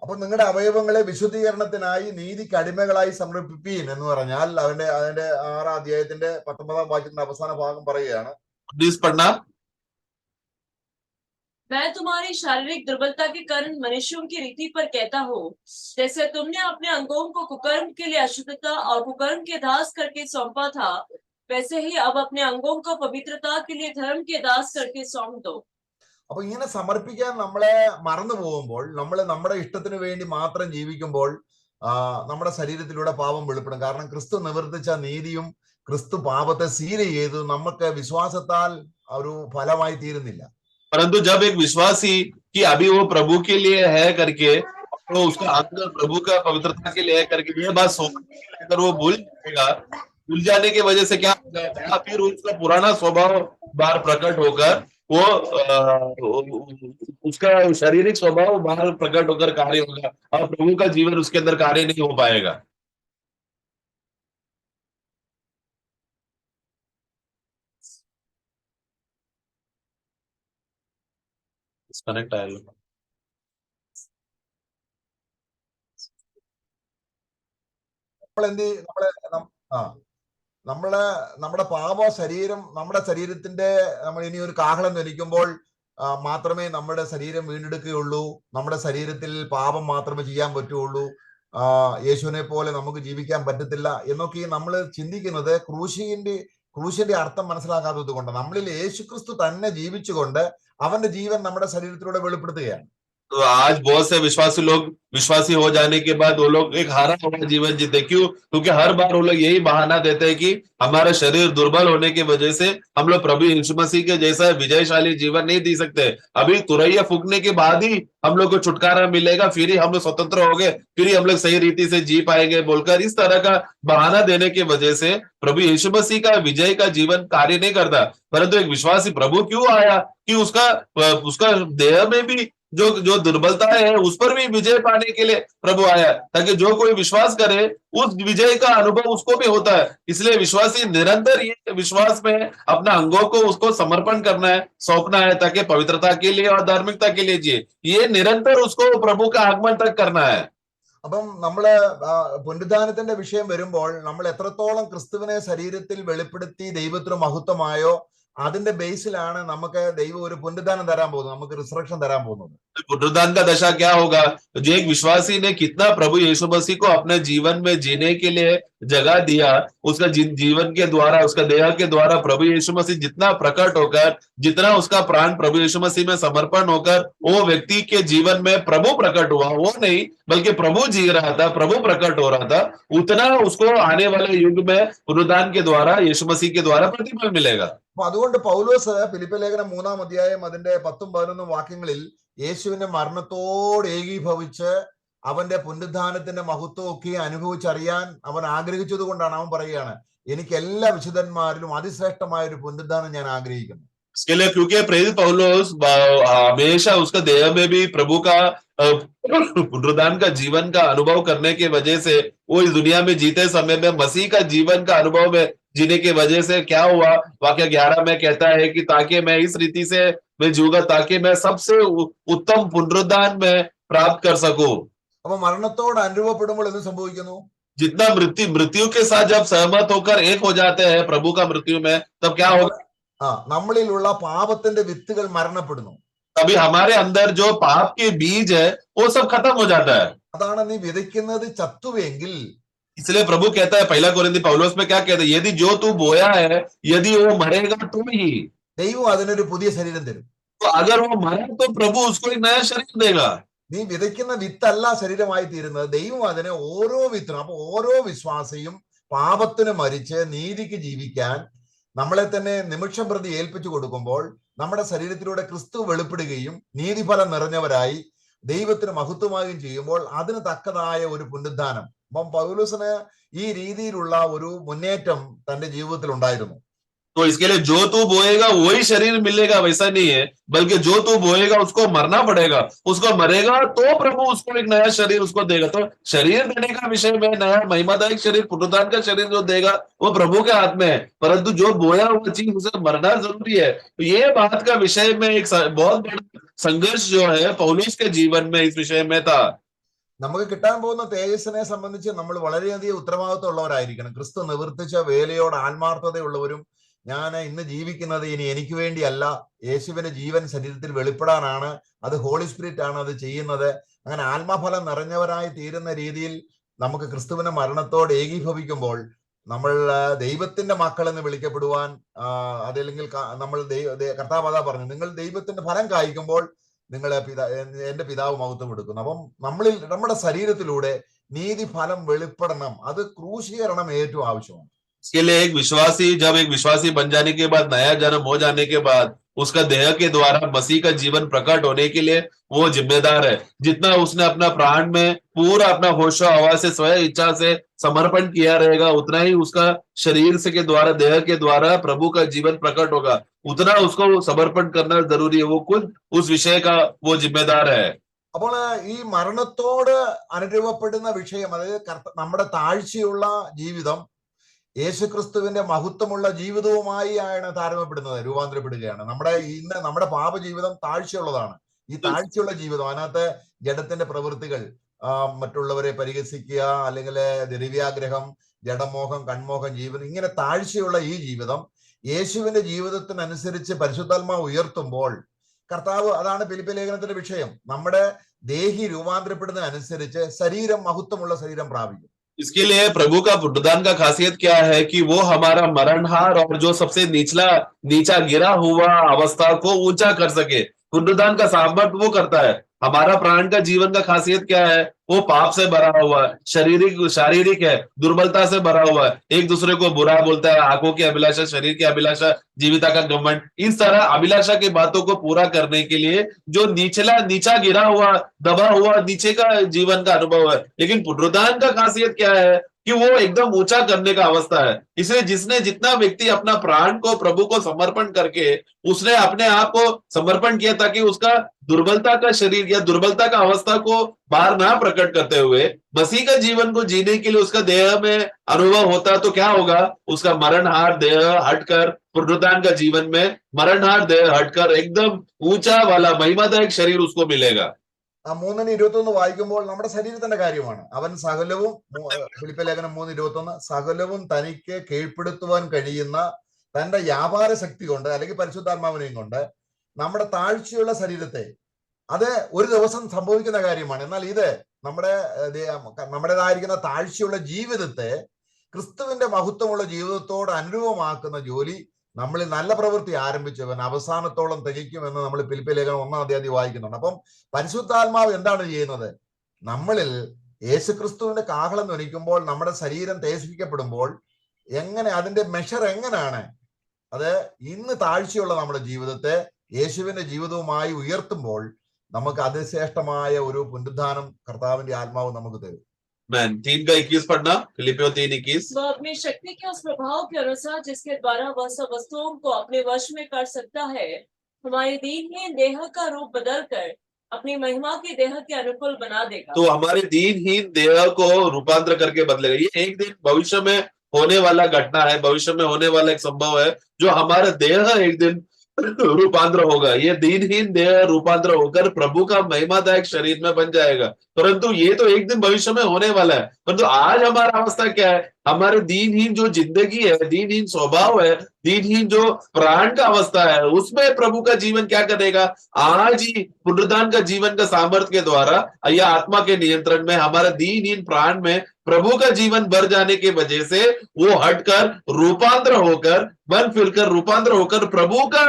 അപ്പൊ നിങ്ങളുടെ അവയവങ്ങളെ വിശുദ്ധീകരണത്തിനായി നീതിക്ക് അടിമകളായി സമർപ്പിപ്പീൻ എന്ന് പറഞ്ഞാൽ അതിന്റെ 6 അധ്യായത്തിന്റെ 19 വാക്യത്തിന്റെ അവസാന ഭാഗം പറയുകയാണ്, पढ़ना, मैं तुम्हारी शारीरिक दुर्बलता के कारण मनुष्यों की रीति पर कहता हूँ, जैसे तुमने अपने अंगों को कुकर्म के लिए अशुद्धता और कुकर्म के दास करके सौंपा था, वैसे ही अब अपने अंगों को पवित्रता के लिए धर्म के दास करके सौंप दो. അപ്പൊ ഇങ്ങനെ സമർപ്പിക്കാൻ നമ്മളെ മറന്നു പോകുമ്പോൾ, നമ്മൾ നമ്മുടെ ഇഷ്ടത്തിന് വേണ്ടി മാത്രം ജീവിക്കുമ്പോൾ നമ്മുടെ ശരീരത്തിലൂടെ പാപം വെളിപ്പെടും. കാരണം ക്രിസ്തു നിവർത്തിച്ച നീതിയും ക്രിസ്തു പാപത്തെ സീൽ ചെയ്തു നമുക്ക് വിശ്വാസത്താൽ ഒരു ഫലമായി തീരുന്നില്ല. परंतु जब एक विश्वासी कि अभी वो प्रभु के लिए है करके तो उसका अंदर प्रभु का पवित्रता के लिए करके ये बात अगर वो भूल जाएगा, भूल जाने की वजह से क्या हो जाएगा, फिर उसका पुराना स्वभाव बाहर प्रकट होकर वो उसका शारीरिक स्वभाव बाहर प्रकट होकर कार्य होगा और प्रभु का जीवन उसके अंदर कार्य नहीं हो पाएगा। डिस्कनेक्ट आएगा। നമ്മളെന്ത് ചെയ്യും? ആ നമ്മള് നമ്മുടെ പാപ ശരീരം, നമ്മുടെ ശരീരത്തിന്റെ നമ്മൾ ഇനി ഒരു കാഹളം ധരിക്കുമ്പോൾ മാത്രമേ നമ്മുടെ ശരീരം വീണ്ടെടുക്കുകയുള്ളൂ. നമ്മുടെ ശരീരത്തിൽ പാപം മാത്രമേ ചെയ്യാൻ പറ്റുള്ളൂ. യേശുവിനെ പോലെ നമുക്ക് ജീവിക്കാൻ പറ്റത്തില്ല എന്നൊക്കെ നമ്മൾ ചിന്തിക്കുന്നത് ക്രൂശിന്റെ അർത്ഥം മനസ്സിലാക്കാത്തത് കൊണ്ട്. നമ്മളിൽ യേശുക്രിസ്തു തന്നെ ജീവിച്ചുകൊണ്ട് അവന്റെ ജീവൻ നമ്മുടെ ശരീരത്തിലൂടെ വെളിപ്പെടുത്തുകയാണ്. तो आज बहुत से विश्वासी हो जाने के बाद वो लोग एक हारा हुआ जीवन जीते। क्यों? क्योंकि हर बार वो लोग यही बहाना देते हैं कि हमारा शरीर दुर्बल होने की वजह से हम लोग प्रभु यीशु मसीह के जैसा विजयशाली जीवन नहीं जी सकते। अभी तुरैया फूकने के बाद ही हम लोग को छुटकारा मिलेगा, फिर ही हम लोग स्वतंत्र हो गए, फिर ही हम लोग सही रीति से जी पाएंगे बोलकर इस तरह का बहाना देने की वजह से प्रभु यीशु मसीह का विजय का जीवन कार्य नहीं करता। परंतु एक विश्वासी प्रभु क्यों आया कि उसका देह में भी जो जो दुर्बलता है उस पर भी विजय पाने के लिए प्रभु आया, ताकि जो कोई विश्वास करे उस विजय का अनुभव उसको भी होता है। इसलिए विश्वासी निरंतर ये विश्वास में अपना अंगों को उसको समर्पण करना है, सौंपना है, ताकि पवित्रता के लिए और धार्मिकता के लिए जिए। ये निरंतर उसको प्रभु का आगमन तक करना है। അപ്പം നമ്മള് പുനരുദ്ധാനത്തിന്റെ വിഷയം വരുമ്പോൾ നമ്മൾ എത്രത്തോളം ക്രിസ്തുവിനെ ശരീരത്തിൽ വെളിപ്പെടുത്തി ദൈവത്തിന് മഹത്വമായോ അതിന്റെ ബേസിലാണ് നമുക്ക് ദൈവം ഒരു പുനരുദ്ധാനം തരാൻ പോകുന്നത്, നമുക്ക് റിസറക്ഷൻ തരാൻ പോകുന്നത്. पुनरुत्थान का दशा क्या होगा? जो एक विश्वासी ने कितना प्रभु यीशु मसीह को अपने जीवन में जीने के लिए जगह दिया, उसका जीवन के द्वारा, उसका देह के द्वारा प्रभु यीशु मसीह जितना प्रकट होकर, जितना उसका प्राण प्रभु यीशु मसीह में समर्पण होकर वो व्यक्ति के जीवन में प्रभु प्रकट हुआ, वो नहीं बल्कि प्रभु जी रहा था, प्रभु प्रकट हो रहा था, उतना उसको आने वाले युग में पुनरुत्थान के द्वारा, यीशु मसीह के द्वारा प्रतिफल मिलेगा। അപ്പൊ അതുകൊണ്ട് പൗലോസ് ഫിലിപ്പി ലേഖനം 3-ാം അധ്യായം അതിന്റെ 10-11 വാക്യങ്ങളിൽ യേശുവിന്റെ മരണത്തോട് ഏകീഭവിച്ച് അവന്റെ പുനരുദ്ധാനത്തിന്റെ മഹത്വമൊക്കെ അനുഭവിച്ചറിയാൻ അവൻ ആഗ്രഹിച്ചത് കൊണ്ടാണ് അവൻ പറയുകയാണ്, എനിക്ക് എല്ലാ വിശുദ്ധന്മാരിലും അതിശ്രേഷ്ഠമായ ഒരു പുനരുദ്ധാനം ഞാൻ ആഗ്രഹിക്കുന്നു. इसके लिए क्योंकि प्रेरित पौलुस हमेशा उसका देह में भी प्रभु का पुनरुत्थान का जीवन का अनुभव करने की वजह से वो इस दुनिया में जीते समय में मसीह का जीवन का अनुभव में जीने की वजह से क्या हुआ, वाक्य 11 में कहता है कि ताकि मैं इस रीति से मैं जीऊंगा ताकि मैं सबसे उत्तम पुनरुत्थान में प्राप्त कर सकूं। അപ്പൊ മരണത്തോട് അനുഭവപ്പെടുമ്പോൾ എന്ത് സംഭവിക്കുന്നു? जितना मृत्यु के साथ जब सहमत होकर एक हो जाते हैं प्रभु का मृत्यु में, तब क्या होगा? നമ്മളിലുള്ള പാപത്തിന്റെ വിത്തുകൾ മരണപ്പെടുന്നു. अभी हमारे अंदर जो पाप के बीज है वो सब खत्म हो जाता है। അതാണ് നീ വിതയ്ക്കുന്നത് ചത്തുവെങ്കിൽ. इसलिए प्रभु कहता है पहला कोरिन्थी पौलुस में क्या कहता है, यदि जो तू बोया है यदि वो मरेगा तुम ही, ദൈവം അതിനൊരു പുതിയ ശരീരം തരും. तो अगर वो मरे तो प्रभु उसको एक नया शरीर देगा। നീ വിതയ്ക്കുന്ന വിത്തല്ല ശരീരമായി തീരുന്നത്, ദൈവം അതിനെ ഓരോ വിത്തിനും. അപ്പൊ ഓരോ വിശ്വാസിയും പാപത്തിന് മരിച്ച് നീതിക്ക് ജീവിക്കാൻ നമ്മളെ തന്നെ നിമിഷം പ്രതി ഏൽപ്പിച്ചു കൊടുക്കുമ്പോൾ നമ്മുടെ ശരീരത്തിലൂടെ ക്രിസ്തു വെളിപ്പെടുകയും നീതിഫലം നിറഞ്ഞവരായി ദൈവത്തിന് മഹത്വമാകുകയും ചെയ്യുമ്പോൾ അതിന് തക്കതായ ഒരു പുനരുദ്ധാനം. അപ്പം പൗലോസിന് ഈ രീതിയിലുള്ള ഒരു മുന്നേറ്റം തന്റെ ജീവിതത്തിൽ ഉണ്ടായിരുന്നു. तो इसके लिए जो तू बोएगा वही शरीर मिलेगा वैसा नहीं है, बल्कि जो तू बोएगा उसको मरना पड़ेगा, उसको मरेगा तो प्रभु उसको एक नया शरीर उसको देगा। तो शरीर देने का विषय में नया महिमादायक शरीर, पुनरुत्थान का शरीर जो देगा वो प्रभु के हाथ में है, परंतु जो बोया हुआ चीज उसे मरना जरूरी है। तो ये बात का विषय में एक बहुत बड़ा संघर्ष जो है पौलुस के जीवन में इस विषय में था। നമുക്ക് കിട്ടാൻ പോകുന്ന തേജസ്സിനെ സംബന്ധിച്ച് നമ്മൾ വളരെയധികം ഉത്തരവാദിത്വം ഉള്ളവരായിരിക്കണം. ക്രിസ്തു നിവർത്തിച്ച വേലയോട് ആത്മാർത്ഥതയുള്ളവരും, ഞാൻ ഇന്ന് ജീവിക്കുന്നത് ഇനി എനിക്ക് വേണ്ടിയല്ല, യേശുവിന്റെ ജീവൻ ശരീരത്തിൽ വെളിപ്പെടാനാണ്, അത് ഹോളി സ്പിരിറ്റ് ആണ് അത് ചെയ്യുന്നത്. അങ്ങനെ ആത്മഫലം നിറഞ്ഞവരായി തീരുന്ന രീതിയിൽ നമുക്ക് ക്രിസ്തുവിന്റെ മരണത്തോട് ഏകീഭവിക്കുമ്പോൾ നമ്മൾ ദൈവത്തിന്റെ മക്കൾ എന്ന് വിളിക്കപ്പെടുവാൻ, അതല്ലെങ്കിൽ നമ്മൾ കർത്താവ് അതാ പറഞ്ഞു, നിങ്ങൾ ദൈവത്തിന്റെ ഫലം കായ്ക്കുമ്പോൾ നിങ്ങൾ എന്റെ പിതാവ് മഹത്വം എടുക്കുന്നു. അപ്പം നമ്മളിൽ നമ്മുടെ ശരീരത്തിലൂടെ നീതി ഫലം വെളിപ്പെടണം. അത് ക്രൂശീകരണം ഏറ്റവും ആവശ്യമാണ്. इसके लिए जब एक विश्वासी बन जाने के बाद, नया जन्म हो जाने के बाद, उसका देह के द्वारा मसीह का जीवन प्रकट होने के लिए वो जिम्मेदार है। जितना उसने अपना प्राण में पूरा अपना होशो हवास से स्वयं इच्छा से समर्पण किया रहेगा, उतना ही उसका शरीर से के द्वारा, देह के द्वारा प्रभु का जीवन प्रकट होगा। उतना उसको समर्पण करना जरूरी है। वो खुद उस विषय का वो जिम्मेदार है। അപ്പോൾ ഈ മരണത്തോട് അനുരൂപപ്പെടുന്ന വിഷയം, അതായത് നമ്മുടെ താഴ്ചയുള്ള ജീവിതം യേശുക്രിസ്തുവിന്റെ മഹത്വമുള്ള ജീവിതവുമായി ആണ് താരതമ്യപ്പെടുന്നത്, രൂപാന്തരപ്പെടുകയാണ്. നമ്മുടെ പാപ ജീവിതം താഴ്ചയുള്ളതാണ്. ഈ താഴ്ചയുള്ള ജീവിതം, അതിനകത്ത് ജഡത്തിന്റെ പ്രവൃത്തികൾ, മറ്റുള്ളവരെ പരിഹസിക്കുക, അല്ലെങ്കിൽ ദ്രവ്യാഗ്രഹം, ജഡമോഹം, കൺമോഹം, ജീവിതം, ഇങ്ങനെ താഴ്ചയുള്ള ഈ ജീവിതം യേശുവിന്റെ ജീവിതത്തിനനുസരിച്ച് പരിശുദ്ധാത്മാവ് ഉയർത്തുമ്പോൾ കർത്താവ്, അതാണ് ഫിലിപ്പി ലേഖനത്തിന്റെ വിഷയം, നമ്മുടെ ദേഹി രൂപാന്തരപ്പെടുന്നതിനനുസരിച്ച് ശരീരം മഹത്വമുള്ള ശരീരം പ്രാപിക്കും. इसके लिए प्रभु का पुनरुत्थान का खासियत क्या है कि वो हमारा मरणहार और जो सबसे नीचा गिरा हुआ अवस्था को ऊंचा कर सके। पुनरुत्थान का सामर्थ वो करता है। हमारा प्राण का जीवन का खासियत क्या है? वो पाप से भरा हुआ है, शारीरिक है, दुर्बलता से भरा हुआ है, एक दूसरे को बुरा बोलता है, आंखों की अभिलाषा, शरीर की अभिलाषा, जीविता का घमंड, इस तरह अभिलाषा की बातों को पूरा करने के लिए जो नीचा गिरा हुआ, दबा हुआ नीचे का जीवन का अनुभव है। लेकिन पुनरुत्थान का खासियत क्या है कि वो एकदम ऊंचा करने का अवस्था है। इसलिए जितना व्यक्ति अपना प्राण को प्रभु को समर्पण करके उसने अपने आप को समर्पण किया ताकि उसका दुर्बलता का शरीर या दुर्बलता का अवस्था को बाहर ना प्रकट करते हुए मसीह का जीवन को जीने के लिए उसका देह में अनुभव होता, तो क्या होगा? उसका मरणहार देह हटकर पुनरुत्थान का जीवन में मरणहार देह हटकर एकदम ऊंचा वाला महिमादायक शरीर उसको मिलेगा। 3:21 വായിക്കുമ്പോൾ നമ്മുടെ ശരീരത്തിന്റെ കാര്യമാണ്. അവൻ സകലവും, ഫിലിപ്പി ലേഖനം 3:21, സകലവും തനിക്ക് കീഴ്പ്പെടുത്തുവാൻ കഴിയുന്ന തന്റെ വ്യാപാര ശക്തി കൊണ്ട്, അല്ലെങ്കിൽ പരിശുദ്ധാത്മാവിനെയും കൊണ്ട് നമ്മുടെ താഴ്ചയുള്ള ശരീരത്തെ, അത് ഒരു ദിവസം സംഭവിക്കുന്ന കാര്യമാണ്. എന്നാൽ ഇത് നമ്മുടേതായിരിക്കുന്ന താഴ്ചയുള്ള ജീവിതത്തെ ക്രിസ്തുവിന്റെ മഹത്വമുള്ള ജീവിതത്തോട് അനുരൂപമാക്കുന്ന ജോലി നമ്മളിൽ നല്ല പ്രവൃത്തി ആരംഭിച്ചവൻ അവസാനത്തോളം തികയ്ക്കുമെന്ന് നമ്മൾ ഫിലിപ്പി ലേഖനം 1-ാം അധ്യായം വായിക്കുന്നുണ്ട്. അപ്പം പരിശുദ്ധാത്മാവ് എന്താണ് ചെയ്യുന്നത്? നമ്മളിൽ യേശുക്രിസ്തുവിന്റെ കാഹളം ധ്വനിക്കുമ്പോൾ, നമ്മുടെ ശരീരം തേജസ്കരിക്കപ്പെടുമ്പോൾ, അതിന്റെ മെഷർ എങ്ങനെയാണ്? അത് ഇന്ന് താഴ്ചയുള്ള നമ്മുടെ ജീവിതത്തെ യേശുവിന്റെ ജീവിതവുമായി ഉയർത്തുമ്പോൾ നമുക്ക് അതിശ്രേഷ്ഠമായ ഒരു പുനരുദ്ധാനം കർത്താവിന്റെ ആത്മാവ് നമുക്ക് തരും. 3:21 पढ़ना, फिलिपियों 3:21। वह अपनी शक्ति के उस प्रभाव के अनुसार जिसके द्वारा वह सब वस्तुओं को अपने वश में कर सकता है, हमारे दीनहीन देह का रूप बदलकर अपनी महिमा की देह के अनुकूल बना देगा। तो हमारे दीनहीन देह को रूपांतर करके बदलेगा। ये एक दिन भविष्य में होने वाला घटना है, भविष्य में होने वाला एक संभव है, जो हमारा देह एक दिन रूपांतर होगा। ये दीनहीन देह रूपांतर होकर प्रभु का महिमादायक शरीर में बन जाएगा। परंतु ये तो एक दिन भविष्य में होने वाला है। परंतु आज हमारा अवस्था क्या है? हमारे दीनहीन जो जिंदगी है, दीनहीन स्वभाव है, दीनहीन जो प्राण का अवस्था है, उसमें प्रभु का जीवन क्या करेगा? आज ही पुनरुत्थान का जीवन का सामर्थ्य के द्वारा या आत्मा के नियंत्रण में हमारा दीनहीन प्राण में प्रभु का जीवन भर जाने की वजह से वो हटकर रूपांतर होकर प्रभु का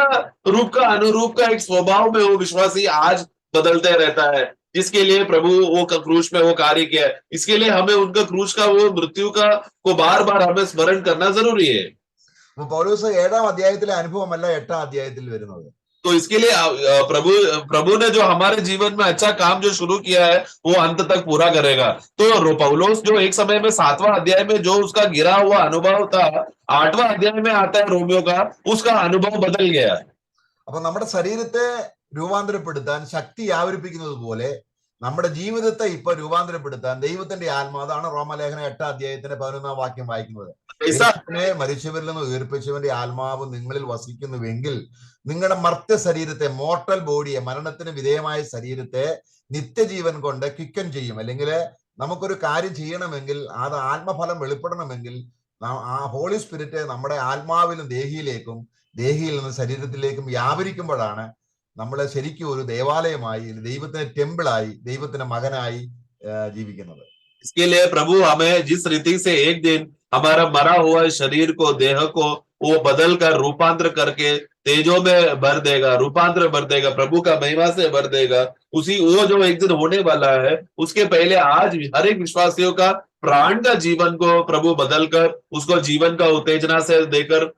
रूप का अनुरूप का एक स्वभाव में वो विश्वासी आज बदलते रहता है, जिसके लिए प्रभु वो क्रूस में वो कार्य किया है। इसके लिए हमें उनका क्रूस का वो मृत्यु का को बार बार हमें स्मरण करना जरूरी है। പൗലോസ് 7-ാം അധ്യായത്തിലെ അനുഭവമല്ല 8-ാം അധ്യായത്തിൽ വരുന്നത്. तो इसके लिए प्रभु ने जो हमारे जीवन में अच्छा काम जो शुरू किया है वो अंत तक पूरा करेगा। तो पौलुस जो एक समय में 7वां अध्याय में जो उसका गिरा हुआ अनुभव था, 8वां अध्याय में आता है रोमियो का, उसका अनुभव बदल गया। അപ്പൊ നമ്മുടെ ശരീരത്തെ രൂപാന്തരപ്പെടുത്താൻ ശക്തി വ്യാപരിപ്പിക്കുന്നത് പോലെ നമ്മുടെ ജീവിതത്തെ ഇപ്പൊ രൂപാന്തരപ്പെടുത്താൻ ദൈവത്തിന്റെ ആത്മാവ്, അതാണ് റോമലേഖനം 8-ാം അധ്യായത്തിന്റെ 11-ാം വാക്യം വായിക്കുന്നത്. മരിച്ചവരിൽ നിന്ന് ഉയർപ്പിച്ചവന്റെ ആത്മാവ് നിങ്ങളിൽ വസിക്കുന്നുവെങ്കിൽ നിങ്ങളുടെ മർത്യ ശരീരത്തെ, മോർട്ടൽ ബോഡിയെ, മരണത്തിന് വിധേയമായ ശരീരത്തെ നിത്യജീവൻ കൊണ്ട് ക്വിക്കൻ ചെയ്യും. അല്ലെങ്കിൽ നമുക്കൊരു കാര്യം ചെയ്യണമെങ്കിൽ, അത് ആത്മഫലം വെളിപ്പെടണമെങ്കിൽ, ആ ഹോളി സ്പിരിറ്റ് നമ്മുടെ ആത്മാവിലും ദേഹിയിലേക്കും, ദേഹിയിൽ നിന്ന് ശരീരത്തിലേക്കും വ്യാപരിക്കുമ്പോഴാണ് നമ്മൾ ശരിക്കും ഒരു ദേവാലയമായി, ദൈവത്തിന്റെ ടെമ്പിളായി, ദൈവത്തിന്റെ മകനായി ജീവിക്കുന്നത്. इसके लिए प्रभु हमें जिस रीति से एक दिन हमारा मरा हुआ शरीर को, देह को वो बदल कर रूपांतर करके तेजों में भर देगा, रूपांतर भर देगा, प्रभु का महिमा से भर देगा। उसी वो जो एक दिन होने वाला है, उसके पहले आज हर एक विश्वासियों का प्राण का जीवन को प्रभु बदल कर उसको जीवन का उत्तेजना से देकर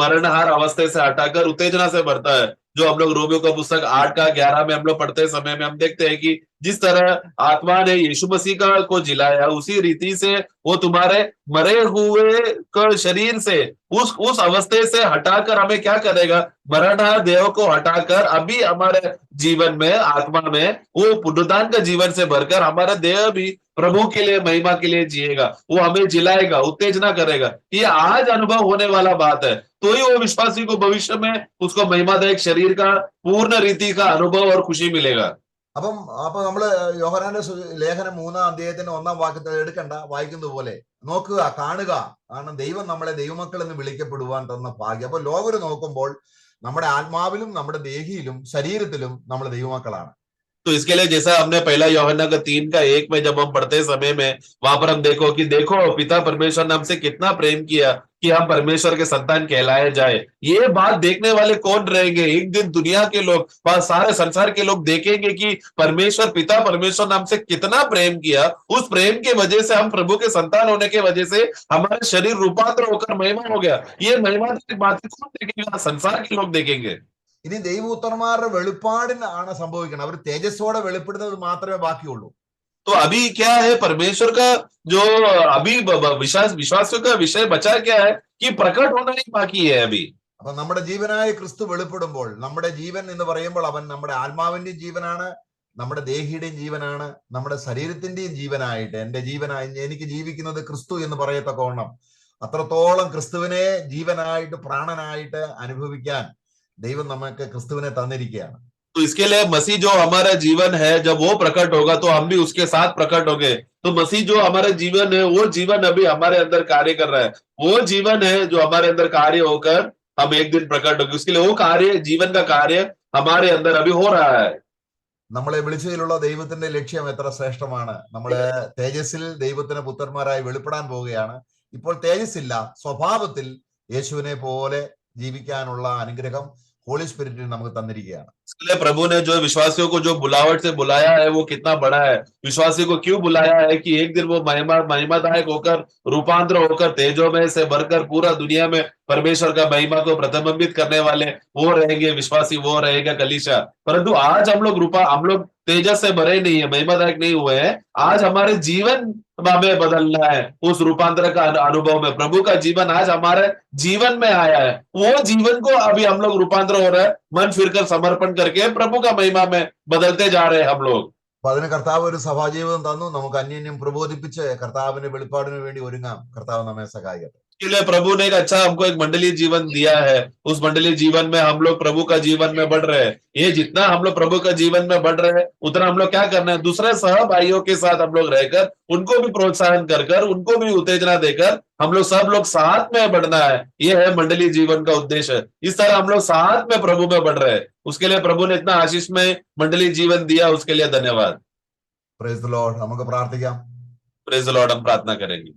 मरणहार अवस्था से हटाकर उत्तेजना से भरता है। जो हम लोग रोमियो का पुस्तक 8 का 11 में हम लोग पढ़ते समय में हम देखते हैं कि जिस तरह आत्मा ने यीशु मसीह का को जिलाया, उसी रीति से वो तुम्हारे मरे हुए का शरीर से उस अवस्थे से हटाकर हमें क्या करेगा, मरणहार देह को हटाकर अभी हमारे जीवन में आत्मा में वो पुनरुत्थान का जीवन से भरकर हमारा देह भी प्रभु के लिए महिमा के लिए जिएगा। वो हमें जिलाएगा, उत्तेजना करेगा। ये आज अनुभव होने वाला बात है, तो ही वो विश्वासी को भविष्य में उसको महिमादायक शरीर का पूर्ण रीति का अनुभव और खुशी मिलेगा। അപ്പൊ നമ്മള് യോഹന്നാന്റെ ലേഖനം 3-ാം അധ്യായത്തിന്റെ 1-ാം വാക്യത്തിൽ എടുക്കണ്ട, വായിക്കുന്നത് പോലെ നോക്കുക, കാണുക, കാരണം ദൈവം നമ്മളെ ദൈവമക്കൾ എന്ന് വിളിക്കപ്പെടുവാൻ തന്ന ഭാഗ്യം. അപ്പൊ ലോകര് നോക്കുമ്പോൾ നമ്മുടെ ആത്മാവിലും നമ്മുടെ ദേഹിയിലും ശരീരത്തിലും നമ്മൾ ദൈവമക്കളാണ്. तो इसके लिए जैसा हमने पहला यूहन्ना का 3:1 में जब हम पढ़ते समय में वहां पर हम देखो पिता परमेश्वर ने हमसे कितना प्रेम किया कि हम परमेश्वर के संतान कहलाए जाए। ये बात देखने वाले कौन रहेंगे? एक दिन दुनिया के लोग, सारे संसार के लोग देखेंगे कि पिता परमेश्वर ने हमसे कितना प्रेम किया। उस प्रेम के वजह से हम प्रभु के संतान होने के वजह से हमारा शरीर रूपांतर होकर महिमा हो गया। ये महिमा की बात कौन देखेगा? संसार के लोग देखेंगे। ഇനി ദൈവപുത്രന്മാരുടെ വെളിപ്പാടിനാണ് സംഭവിക്കുന്നത്. അവർ തേജസ്സോടെ വെളിപ്പെടുന്നത് മാത്രമേ ബാക്കിയുള്ളൂ. तो अभी क्या है, परमेश्वर का जो अभी विश्वासियों का विषय बचा क्या है कि प्रकट होना ही बाकी है अभी। അപ്പൊ നമ്മുടെ ജീവനായ ക്രിസ്തു വെളിപ്പെടുമ്പോൾ, നമ്മുടെ ജീവൻ എന്ന് പറയുമ്പോൾ അവൻ നമ്മുടെ ആത്മാവിന്റെയും ജീവനാണ്, നമ്മുടെ ദേഹിയുടെയും ജീവനാണ്, നമ്മുടെ ശരീരത്തിന്റെയും ജീവനായിട്ട്, എന്റെ ജീവനായി എനിക്ക് ജീവിക്കുന്നത് ക്രിസ്തു എന്ന് പറയത്തക്കവണ്ണം അത്രത്തോളം ക്രിസ്തുവിനെ ജീവനായിട്ട് പ്രാണനായിട്ട് അനുഭവിക്കാൻ ദൈവം നമുക്ക് ക്രിസ്തുവിനെ തന്നിരിക്കുകയാണ്. तो इसके लिए मसीह जो हमारा जीवन है, जब वो प्रकट होगा तो हम भी उसके साथ प्रकट होंगे। तो मसीह जो हमारा जीवन है, वो जीवन अभी हमारे अंदर कार्य कर रहा है। वो जीवन है जो हमारे अंदर कार्य होकर हम एक दिन प्रकट होंगे। उसके लिए वो कार्य, जीवन का कार्य हमारे अंदर अभी हो रहा है। നമ്മളെ വിളിച്ചതിലുള്ള ദൈവത്തിന്റെ ലക്ഷ്യം എത്ര ശ്രേഷ്ഠമാണ്. നമ്മള് തേജസ്സിൽ ദൈവത്തിന് പുത്രന്മാരായി വെളിപ്പെടാൻ പോവുകയാണ്. ഇപ്പോൾ തേജസ്സില്ല, സ്വഭാവത്തിൽ യേശുവിനെ പോലെ ജീവിക്കാനുള്ള അനുഗ്രഹം होली स्पिरिट ने നമുക്ക് തന്നിരിക്കുകയാണ്. इसलिए प्रभु ने जो विश्वासियों को जो बुलावट से बुलाया है वो कितना बड़ा है। विश्वासियों को क्यों बुलाया है कि एक दिन वो महिमादायक होकर रूपांतर होकर तेजों में से भरकर पूरा दुनिया में परमेश्वर का महिमा को प्रतिबिंबित करने वाले वो रहेंगे विश्वासी, वो रहेगा कलीसिया। परंतु आज हम लोग तेजस से भरे नहीं है, महिमादायक नहीं हुए हैं। आज हमारे जीवन हमें बदलना है। उस रूपांतर का अनुभव में प्रभु का जीवन आज हमारे जीवन में आया है। वो जीवन को अभी हम लोग रूपांतर हो रहा है, मन फिरकर समर्पण करके प्रभु का महिमा में बदलते जा रहे हैं हम लोग। അപ്പൊ അതിന് കർത്താവ് ഒരു സഭാജീവിതം തന്നു. നമുക്ക് അന്യോന്യം പ്രബോധിപ്പിച്ച് കർത്താവിന്റെ വെളിപ്പാടിന് വേണ്ടി ഒരുങ്ങാം. കർത്താവ് നമ്മെ സഹായിക്കട്ടെ. इसके लिए प्रभु ने एक अच्छा हमको एक मंडलीय जीवन दिया है। उस मंडलीय जीवन में हम लोग प्रभु का जीवन में बढ़ रहे हैं। ये जितना हम लोग प्रभु का जीवन में बढ़ रहे हैं, उतना हम लोग क्या करना है, दूसरे सहभाइयों के साथ हम लोग रहकर उनको भी प्रोत्साहन कर उनको भी उत्तेजना देकर हम लोग सब लोग साथ में बढ़ना है। ये है मंडलीय जीवन का उद्देश्य। इस तरह हम लोग साथ में प्रभु में बढ़ रहे हैं। उसके लिए प्रभु ने इतना आशीष में मंडलीय जीवन दिया, उसके लिए धन्यवाद। Praise the Lord. നമുക്ക് പ്രാർത്ഥിക്കാം. Praise the Lord. हम प्रार्थना करेंगे।